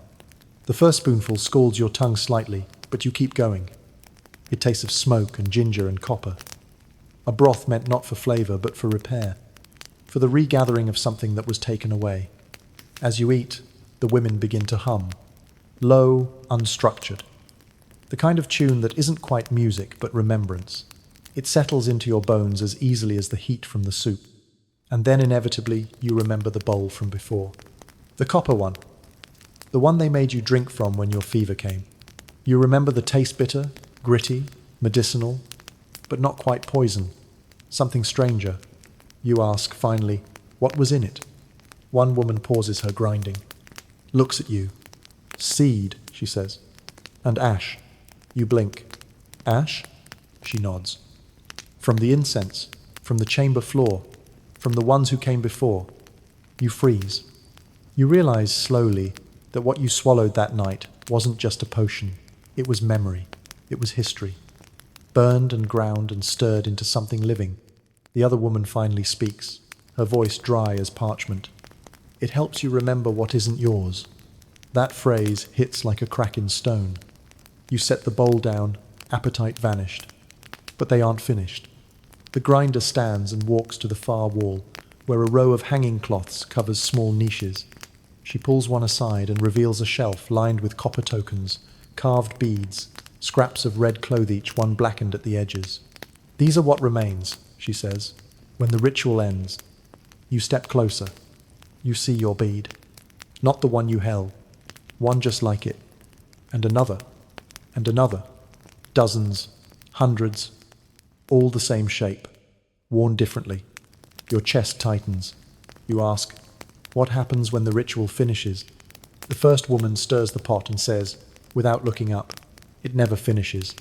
The first spoonful scalds your tongue slightly, but you keep going. It tastes of smoke and ginger and copper. A broth meant not for flavor, but for repair. For the regathering of something that was taken away. As you eat, the women begin to hum. Low, unstructured. The kind of tune that isn't quite music, but remembrance. It settles into your bones as easily as the heat from the soup. And then inevitably, you remember the bowl from before. The copper one. The one they made you drink from when your fever came. You remember the taste bitter, gritty, medicinal, but not quite poison. Something stranger. You ask, finally, what was in it? One woman pauses her grinding. Looks at you. Seed, she says. And ash. You blink. Ash? She nods. From the incense, from the chamber floor, from the ones who came before. You freeze. You realize slowly that what you swallowed that night wasn't just a potion. It was memory. It was history. Burned and ground and stirred into something living. The other woman finally speaks, her voice dry as parchment. It helps you remember what isn't yours. That phrase hits like a crack in stone. You set the bowl down, appetite vanished. But they aren't finished. The grinder stands and walks to the far wall, where a row of hanging cloths covers small niches. She pulls one aside and reveals a shelf lined with copper tokens, carved beads, scraps of red cloth, each one blackened at the edges. These are what remains, she says. When the ritual ends, you step closer. You see your bead. Not the one you held. One just like it. And another. And another. Dozens. Hundreds. All the same shape. Worn differently. Your chest tightens. You ask, what happens when the ritual finishes? The first woman stirs the pot and says, without looking up, it never finishes,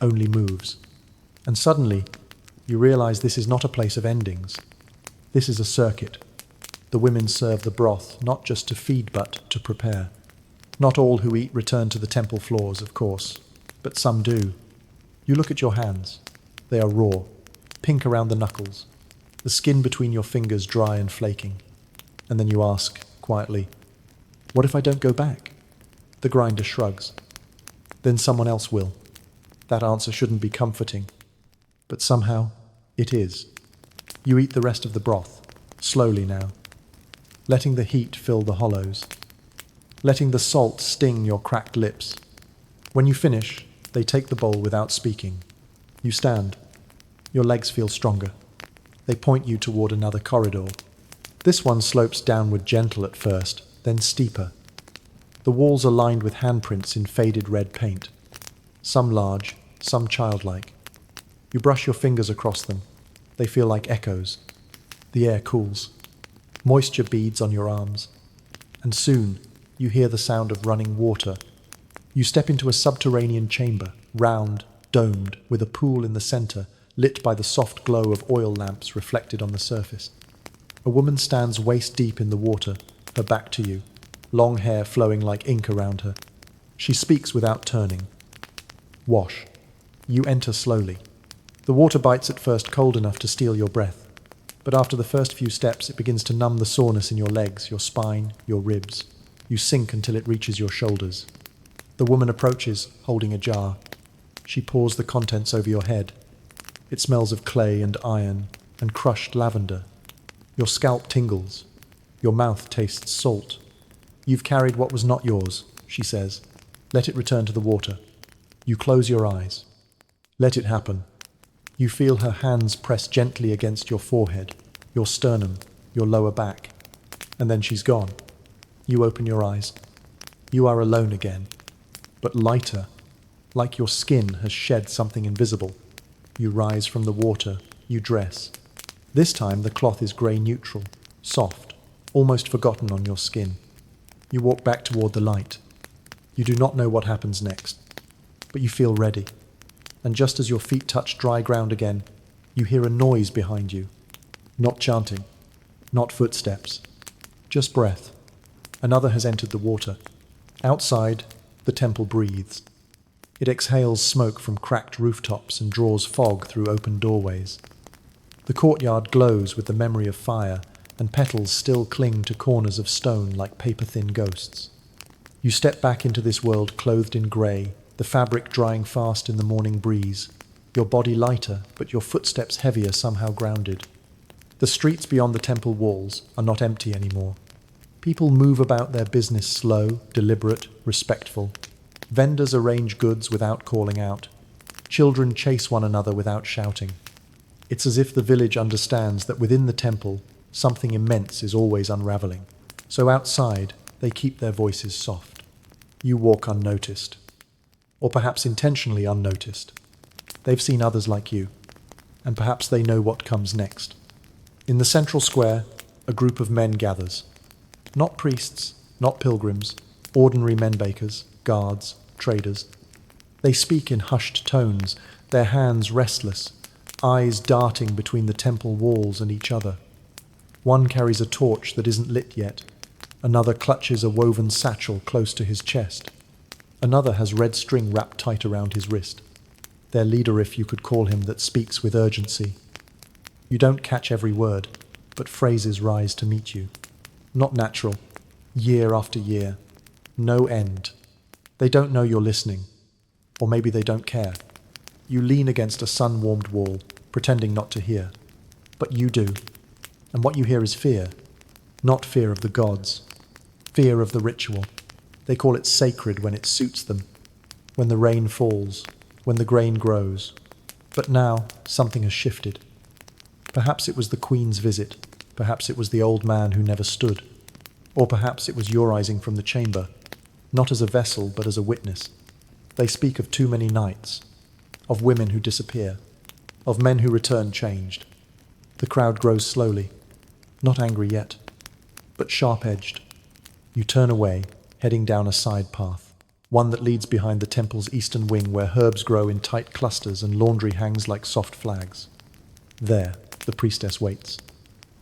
only moves. And suddenly, you realize this is not a place of endings. This is a circuit. The women serve the broth not just to feed but to prepare. Not all who eat return to the temple floors, of course, but some do. You look at your hands. They are raw, pink around the knuckles, the skin between your fingers dry and flaking. And then you ask, quietly, what if I don't go back? The grinder shrugs. Then someone else will. That answer shouldn't be comforting. But somehow, it is. You eat the rest of the broth, slowly now, letting the heat fill the hollows. letting the salt sting your cracked lips. When you finish, they take the bowl without speaking. You stand. Your legs feel stronger. They point you toward another corridor. This one slopes downward gentle at first, then steeper. The walls are lined with handprints in faded red paint. Some large, some childlike. You brush your fingers across them. They feel like echoes. The air cools. Moisture beads on your arms. And soon, you hear the sound of running water. You step into a subterranean chamber, round, domed, with a pool in the center, lit by the soft glow of oil lamps reflected on the surface. A woman stands waist-deep in the water, her back to you, long hair flowing like ink around her. She speaks without turning. Wash. You enter slowly. The water bites at first cold enough to steal your breath, but after the first few steps it begins to numb the soreness in your legs, your spine, your ribs. You sink until it reaches your shoulders. The woman approaches, holding a jar. She pours the contents over your head. It smells of clay and iron and crushed lavender. Your scalp tingles. Your mouth tastes salt. You've carried what was not yours, she says. Let it return to the water. You close your eyes. Let it happen. You feel her hands press gently against your forehead, your sternum, your lower back. And then she's gone. You open your eyes. You are alone again, but lighter, like your skin has shed something invisible. You rise from the water. You dress. This time the cloth is grey neutral, soft, almost forgotten on your skin. You walk back toward the light. You do not know what happens next, but you feel ready. And just as your feet touch dry ground again, you hear a noise behind you. Not chanting, not footsteps, just breath. Another has entered the water. Outside, the temple breathes. It exhales smoke from cracked rooftops and draws fog through open doorways. The courtyard glows with the memory of fire, and petals still cling to corners of stone like paper-thin ghosts. You step back into this world clothed in grey, the fabric drying fast in the morning breeze, your body lighter, but your footsteps heavier, somehow grounded. The streets beyond the temple walls are not empty anymore. People move about their business slow, deliberate, respectful. Vendors arrange goods without calling out. Children chase one another without shouting. It's as if the village understands that within the temple, something immense is always unraveling. So outside, they keep their voices soft. You walk unnoticed. Or perhaps intentionally unnoticed. They've seen others like you. And perhaps they know what comes next. In the central square, a group of men gathers. Not priests, not pilgrims, ordinary men-bakers, guards, traders. They speak in hushed tones, their hands restless, eyes darting between the temple walls and each other. One carries a torch that isn't lit yet. Another clutches a woven satchel close to his chest. Another has red string wrapped tight around his wrist. Their leader, if you could call him, that speaks with urgency. You don't catch every word, but phrases rise to meet you. Not natural, year after year, no end. They don't know you're listening, or maybe they don't care. You lean against a sun-warmed wall, pretending not to hear. But you do, and what you hear is fear. Not fear of the gods, fear of the ritual. They call it sacred when it suits them, when the rain falls, when the grain grows. But now, something has shifted. Perhaps it was the Queen's visit, perhaps it was the old man who never stood, or perhaps it was your rising from the chamber, not as a vessel but as a witness. They speak of too many nights, of women who disappear, of men who return changed. The crowd grows slowly, not angry yet, but sharp-edged. You turn away, heading down a side path, one that leads behind the temple's eastern wing where herbs grow in tight clusters and laundry hangs like soft flags. There, the priestess waits.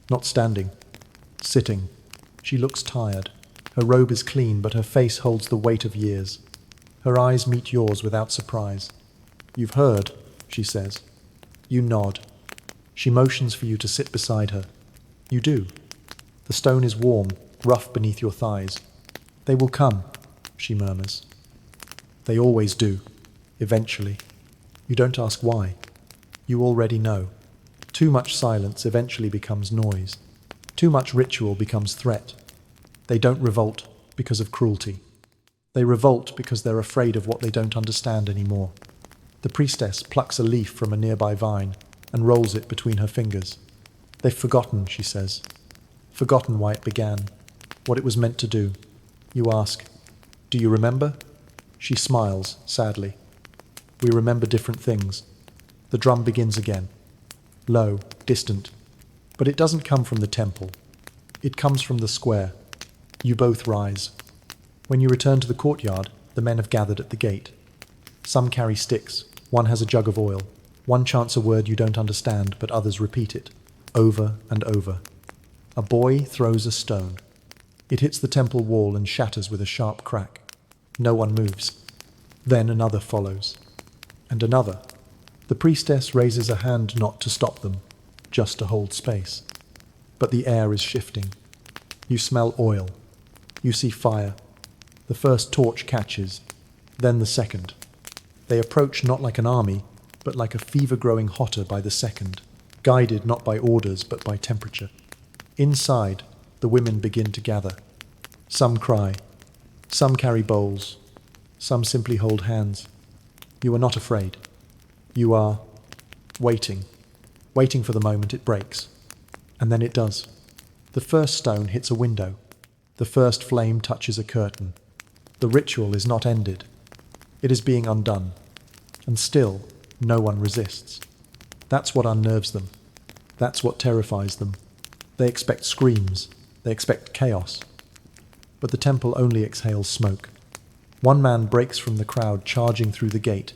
Not standing, sitting. She looks tired. Her robe is clean, but her face holds the weight of years. Her eyes meet yours without surprise. "You've heard," she says. You nod. She motions for you to sit beside her. You do. The stone is warm, rough beneath your thighs. "They will come," she murmurs. They always do, eventually. You don't ask why. You already know. Too much silence eventually becomes noise. Too much ritual becomes threat. They don't revolt, because of cruelty. They revolt because they're afraid of what they don't understand anymore. The priestess plucks a leaf from a nearby vine and rolls it between her fingers. They've forgotten, she says. Forgotten why it began, what it was meant to do. You ask, do you remember? She smiles, sadly. We remember different things. The drum begins again. Low, distant. But it doesn't come from the temple. It comes from the square. You both rise. When you return to the courtyard, the men have gathered at the gate. Some carry sticks. One has a jug of oil. One chants a word you don't understand, but others repeat it, over and over. A boy throws a stone. It hits the temple wall and shatters with a sharp crack. No one moves. Then another follows. And another. The priestess raises a hand not to stop them, just to hold space. But the air is shifting. You smell oil. You see fire. The first torch catches, then the second. They approach not like an army, but like a fever growing hotter by the second, guided not by orders but by temperature. Inside, the women begin to gather. Some cry. Some carry bowls. Some simply hold hands. You are not afraid. You are waiting. Waiting for the moment it breaks. And then it does. The first stone hits a window. The first flame touches a curtain. The ritual is not ended. It is being undone. And still, no one resists. That's what unnerves them. That's what terrifies them. They expect screams. They expect chaos. But the temple only exhales smoke. One man breaks from the crowd charging through the gate,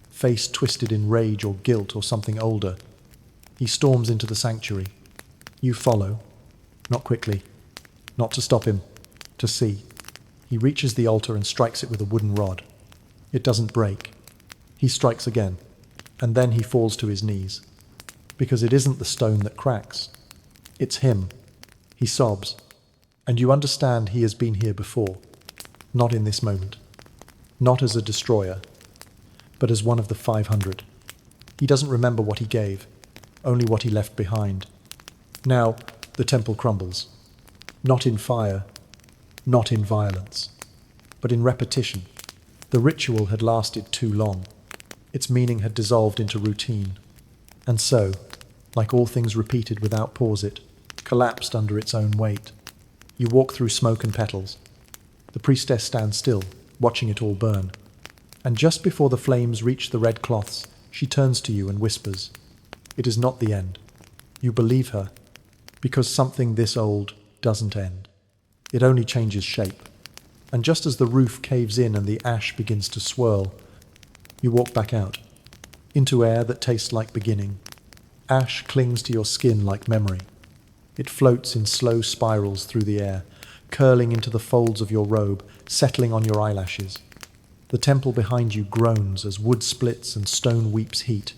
face twisted in rage or guilt or something older. He storms into the sanctuary. You follow. Not quickly. Not to stop him. To see. He reaches the altar and strikes it with a wooden rod. It doesn't break. He strikes again, and then he falls to his knees. Because it isn't the stone that cracks. It's him. He sobs. And you understand he has been here before. Not in this moment. Not as a destroyer, but as one of the 500. He doesn't remember what he gave, only what he left behind. Now, the temple crumbles. Not in fire, not in violence, but in repetition. The ritual had lasted too long. Its meaning had dissolved into routine. And so, like all things repeated without pause, it collapsed under its own weight. You walk through smoke and petals. The priestess stands still, watching it all burn. And just before the flames reach the red cloths, she turns to you and whispers, "It is not the end." You believe her, because something this old doesn't end. It only changes shape. And just as the roof caves in and the ash begins to swirl, you walk back out, into air that tastes like beginning. Ash clings to your skin like memory. It floats in slow spirals through the air, curling into the folds of your robe, settling on your eyelashes. The temple behind you groans as wood splits and stone weeps heat,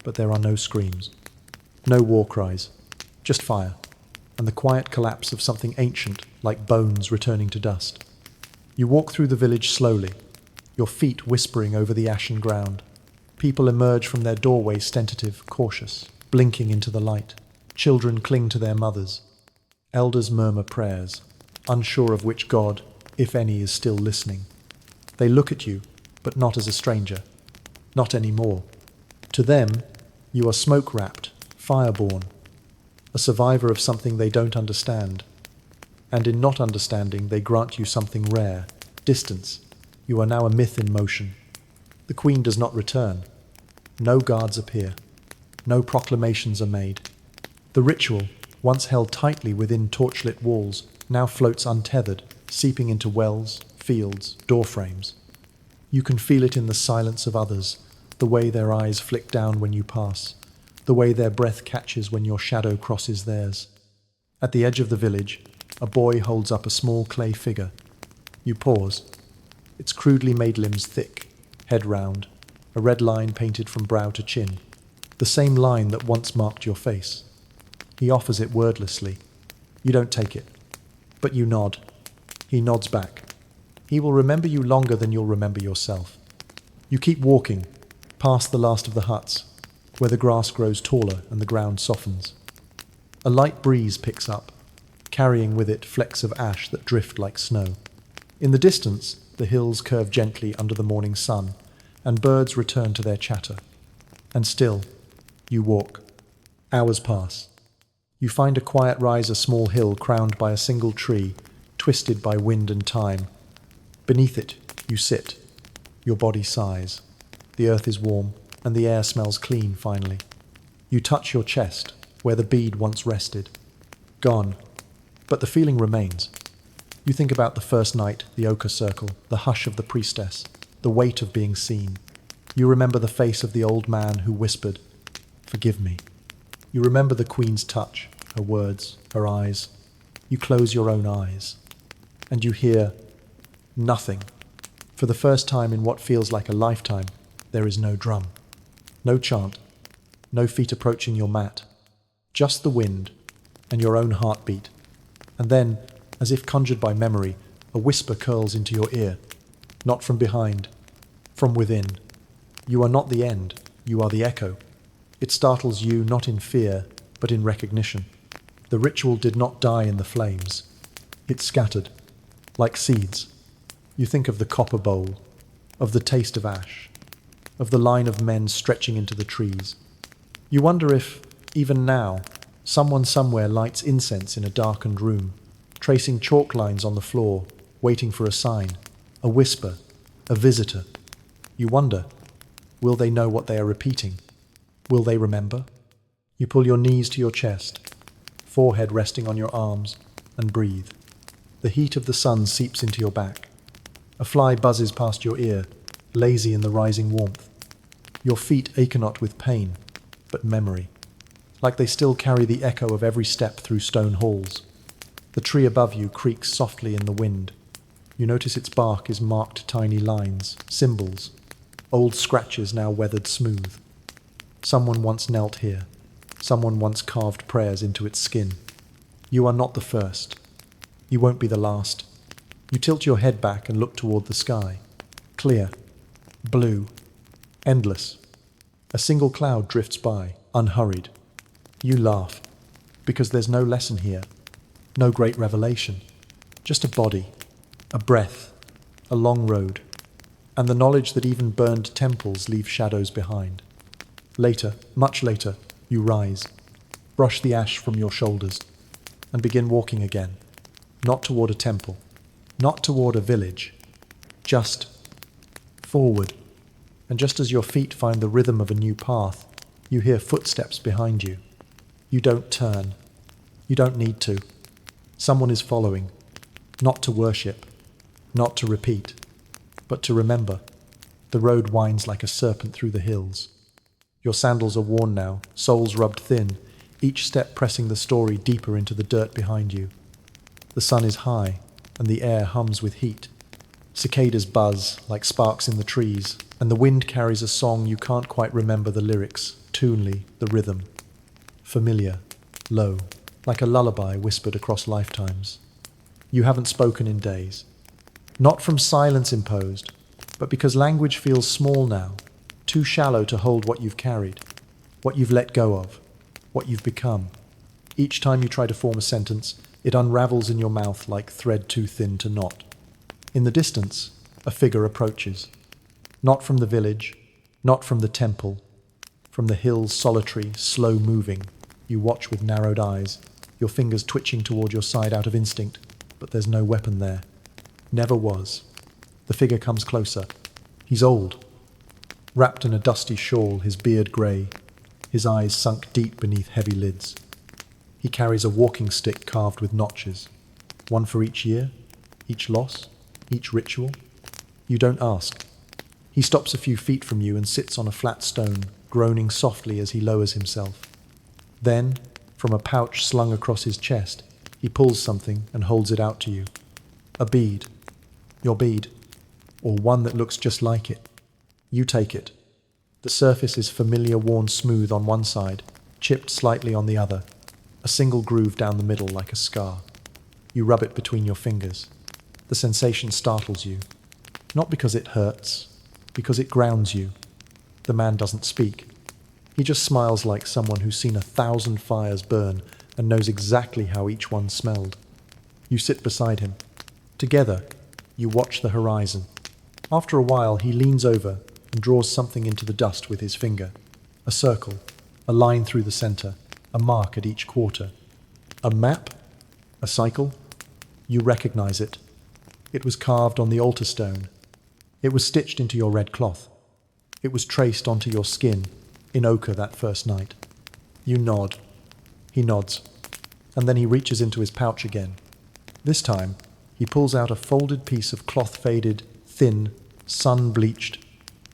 but there are no screams, no war cries, just fire, and the quiet collapse of something ancient like bones returning to dust. You walk through the village slowly, your feet whispering over the ashen ground. People emerge from their doorways tentative, cautious, blinking into the light. Children cling to their mothers. Elders murmur prayers, unsure of which God, if any, is still listening. They look at you, but not as a stranger. Not anymore. To them, you are smoke-wrapped, fire-born, a survivor of something they don't understand. And in not understanding, they grant you something rare, distance. You are now a myth in motion. The queen does not return. No guards appear. No proclamations are made. The ritual, once held tightly within torchlit walls, now floats untethered, seeping into wells, fields, doorframes. You can feel it in the silence of others, the way their eyes flick down when you pass, the way their breath catches when your shadow crosses theirs. At the edge of the village, a boy holds up a small clay figure. You pause. Its crudely made limbs thick, head round, a red line painted from brow to chin, the same line that once marked your face. He offers it wordlessly. You don't take it, but you nod. He nods back. He will remember you longer than you'll remember yourself. You keep walking, past the last of the huts, where the grass grows taller and the ground softens. A light breeze picks up, carrying with it flecks of ash that drift like snow. In the distance, the hills curve gently under the morning sun, and birds return to their chatter. And still, you walk. Hours pass. You find a quiet rise, a small hill crowned by a single tree, twisted by wind and time. Beneath it, you sit. Your body sighs. The earth is warm, and the air smells clean finally. You touch your chest, where the bead once rested. Gone. But the feeling remains. You think about the first night, the ochre circle, the hush of the priestess, the weight of being seen. You remember the face of the old man who whispered, "Forgive me." You remember the queen's touch, her words, her eyes. You close your own eyes. And you hear nothing. For the first time in what feels like a lifetime, there is no drum, no chant, no feet approaching your mat. Just the wind and your own heartbeat. And then, as if conjured by memory, a whisper curls into your ear. Not from behind, from within. You are not the end, you are the echo. It startles you not in fear, but in recognition. The ritual did not die in the flames. It scattered, like seeds. You think of the copper bowl, of the taste of ash, of the line of men stretching into the trees. You wonder if, even now, someone somewhere lights incense in a darkened room, tracing chalk lines on the floor, waiting for a sign, a whisper, a visitor. You wonder, will they know what they are repeating? Will they remember? You pull your knees to your chest, forehead resting on your arms, and breathe. The heat of the sun seeps into your back. A fly buzzes past your ear, lazy in the rising warmth. Your feet ache not with pain, but memory, like they still carry the echo of every step through stone halls. The tree above you creaks softly in the wind. You notice its bark is marked tiny lines, symbols, old scratches now weathered smooth. Someone once knelt here. Someone once carved prayers into its skin. You are not the first. You won't be the last. You tilt your head back and look toward the sky. Clear, blue, endless. A single cloud drifts by, unhurried. You laugh, because there's no lesson here, no great revelation, just a body, a breath, a long road, and the knowledge that even burned temples leave shadows behind. Later, much later, you rise, brush the ash from your shoulders, and begin walking again, not toward a temple, not toward a village, just forward. And just as your feet find the rhythm of a new path, you hear footsteps behind you. You don't turn. You don't need to. Someone is following, not to worship, not to repeat, but to remember. The road winds like a serpent through the hills. Your sandals are worn now, soles rubbed thin, each step pressing the story deeper into the dirt behind you. The sun is high, and the air hums with heat. Cicadas buzz like sparks in the trees, and the wind carries a song you can't quite remember the lyrics, tunely, the rhythm. Familiar, low, like a lullaby whispered across lifetimes. You haven't spoken in days. Not from silence imposed, but because language feels small now, too shallow to hold what you've carried, what you've let go of, what you've become. Each time you try to form a sentence, it unravels in your mouth like thread too thin to knot. In the distance, a figure approaches. Not from the village, not from the temple, from the hills solitary, slow moving. You watch with narrowed eyes, your fingers twitching toward your side out of instinct, but there's no weapon there. Never was. The figure comes closer. He's old, wrapped in a dusty shawl, his beard grey, his eyes sunk deep beneath heavy lids. He carries a walking stick carved with notches, one for each year, each loss, each ritual. You don't ask. He stops a few feet from you and sits on a flat stone, groaning softly as he lowers himself. Then, from a pouch slung across his chest, he pulls something and holds it out to you. A bead. Your bead. Or one that looks just like it. You take it. The surface is familiar, worn smooth on one side, chipped slightly on the other, a single groove down the middle like a scar. You rub it between your fingers. The sensation startles you. Not because it hurts, because it grounds you. The man doesn't speak. He just smiles like someone who's seen 1,000 fires burn and knows exactly how each one smelled. You sit beside him. Together, You watch the horizon. After a while, he leans over and draws something into the dust with his finger. A circle, a line through the center, a mark at each quarter. A map? A cycle? You recognize it. It was carved on the altar stone. It was stitched into your red cloth. It was traced onto your skin in ochre that first night. You nod. He nods. And then he reaches into his pouch again. This time, he pulls out a folded piece of cloth, faded, thin, sun-bleached.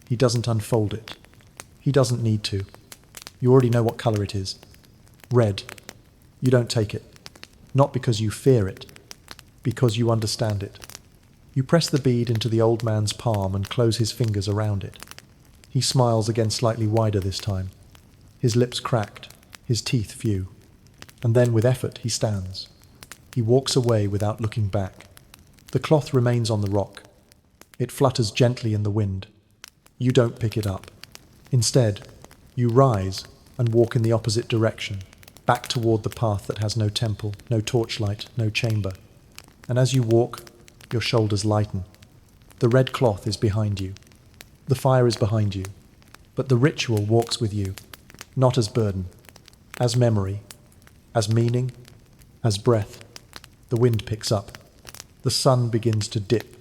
He doesn't unfold it. He doesn't need to. You already know what color it is. Red. You don't take it. Not because you fear it. Because you understand it. You press the bead into the old man's palm and close his fingers around it. He smiles again, slightly wider this time. His lips cracked, his teeth few. And then with effort he stands. He walks away without looking back. The cloth remains on the rock. It flutters gently in the wind. You don't pick it up. Instead, you rise and walk in the opposite direction, back toward the path that has no temple, no torchlight, no chamber. And as you walk, your shoulders lighten. The red cloth is behind you. The fire is behind you. But the ritual walks with you, not as burden, as memory, as meaning, as breath. The wind picks up. The sun begins to dip.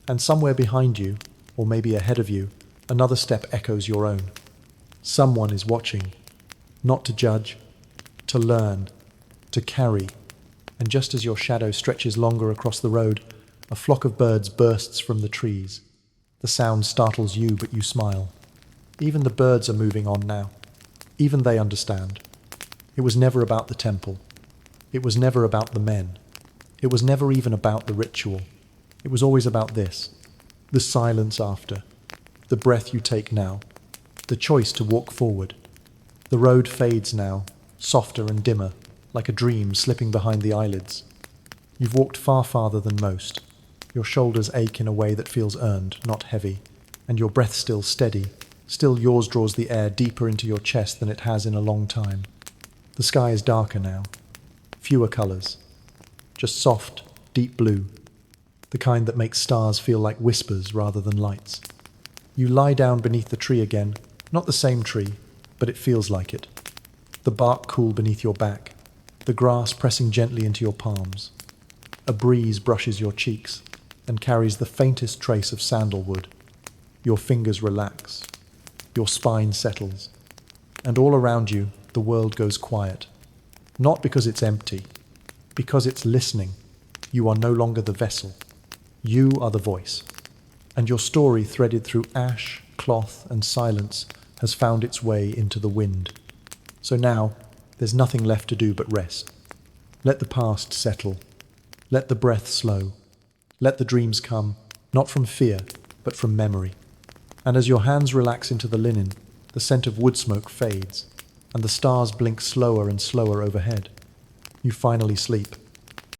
And somewhere behind you, or maybe ahead of you, another step echoes your own. Someone is watching, not to judge, to learn, to carry. And just as your shadow stretches longer across the road, a flock of birds bursts from the trees. The sound startles you, but you smile. Even the birds are moving on now. Even they understand. It was never about the temple. It was never about the men. It was never even about the ritual. It was always about this. The silence after. The breath you take now. The choice to walk forward. The road fades now, softer and dimmer, like a dream slipping behind the eyelids. You've walked far farther than most. Your shoulders ache in a way that feels earned, not heavy, and your breath still steady. Still yours draws the air deeper into your chest than it has in a long time. The sky is darker now. Fewer colors. Just soft, deep blue. The kind that makes stars feel like whispers rather than lights. You lie down beneath the tree again, not the same tree, but it feels like it. The bark cool beneath your back, the grass pressing gently into your palms. A breeze brushes your cheeks and carries the faintest trace of sandalwood. Your fingers relax. Your spine settles. And all around you, the world goes quiet. Not because it's empty, because it's listening. You are no longer the vessel. You are the voice. And your story, threaded through ash, cloth, and silence, has found its way into the wind. So now, there's nothing left to do but rest. Let the past settle. Let the breath slow. Let the dreams come, not from fear, but from memory. And as your hands relax into the linen, the scent of wood smoke fades, and the stars blink slower and slower overhead. You finally sleep.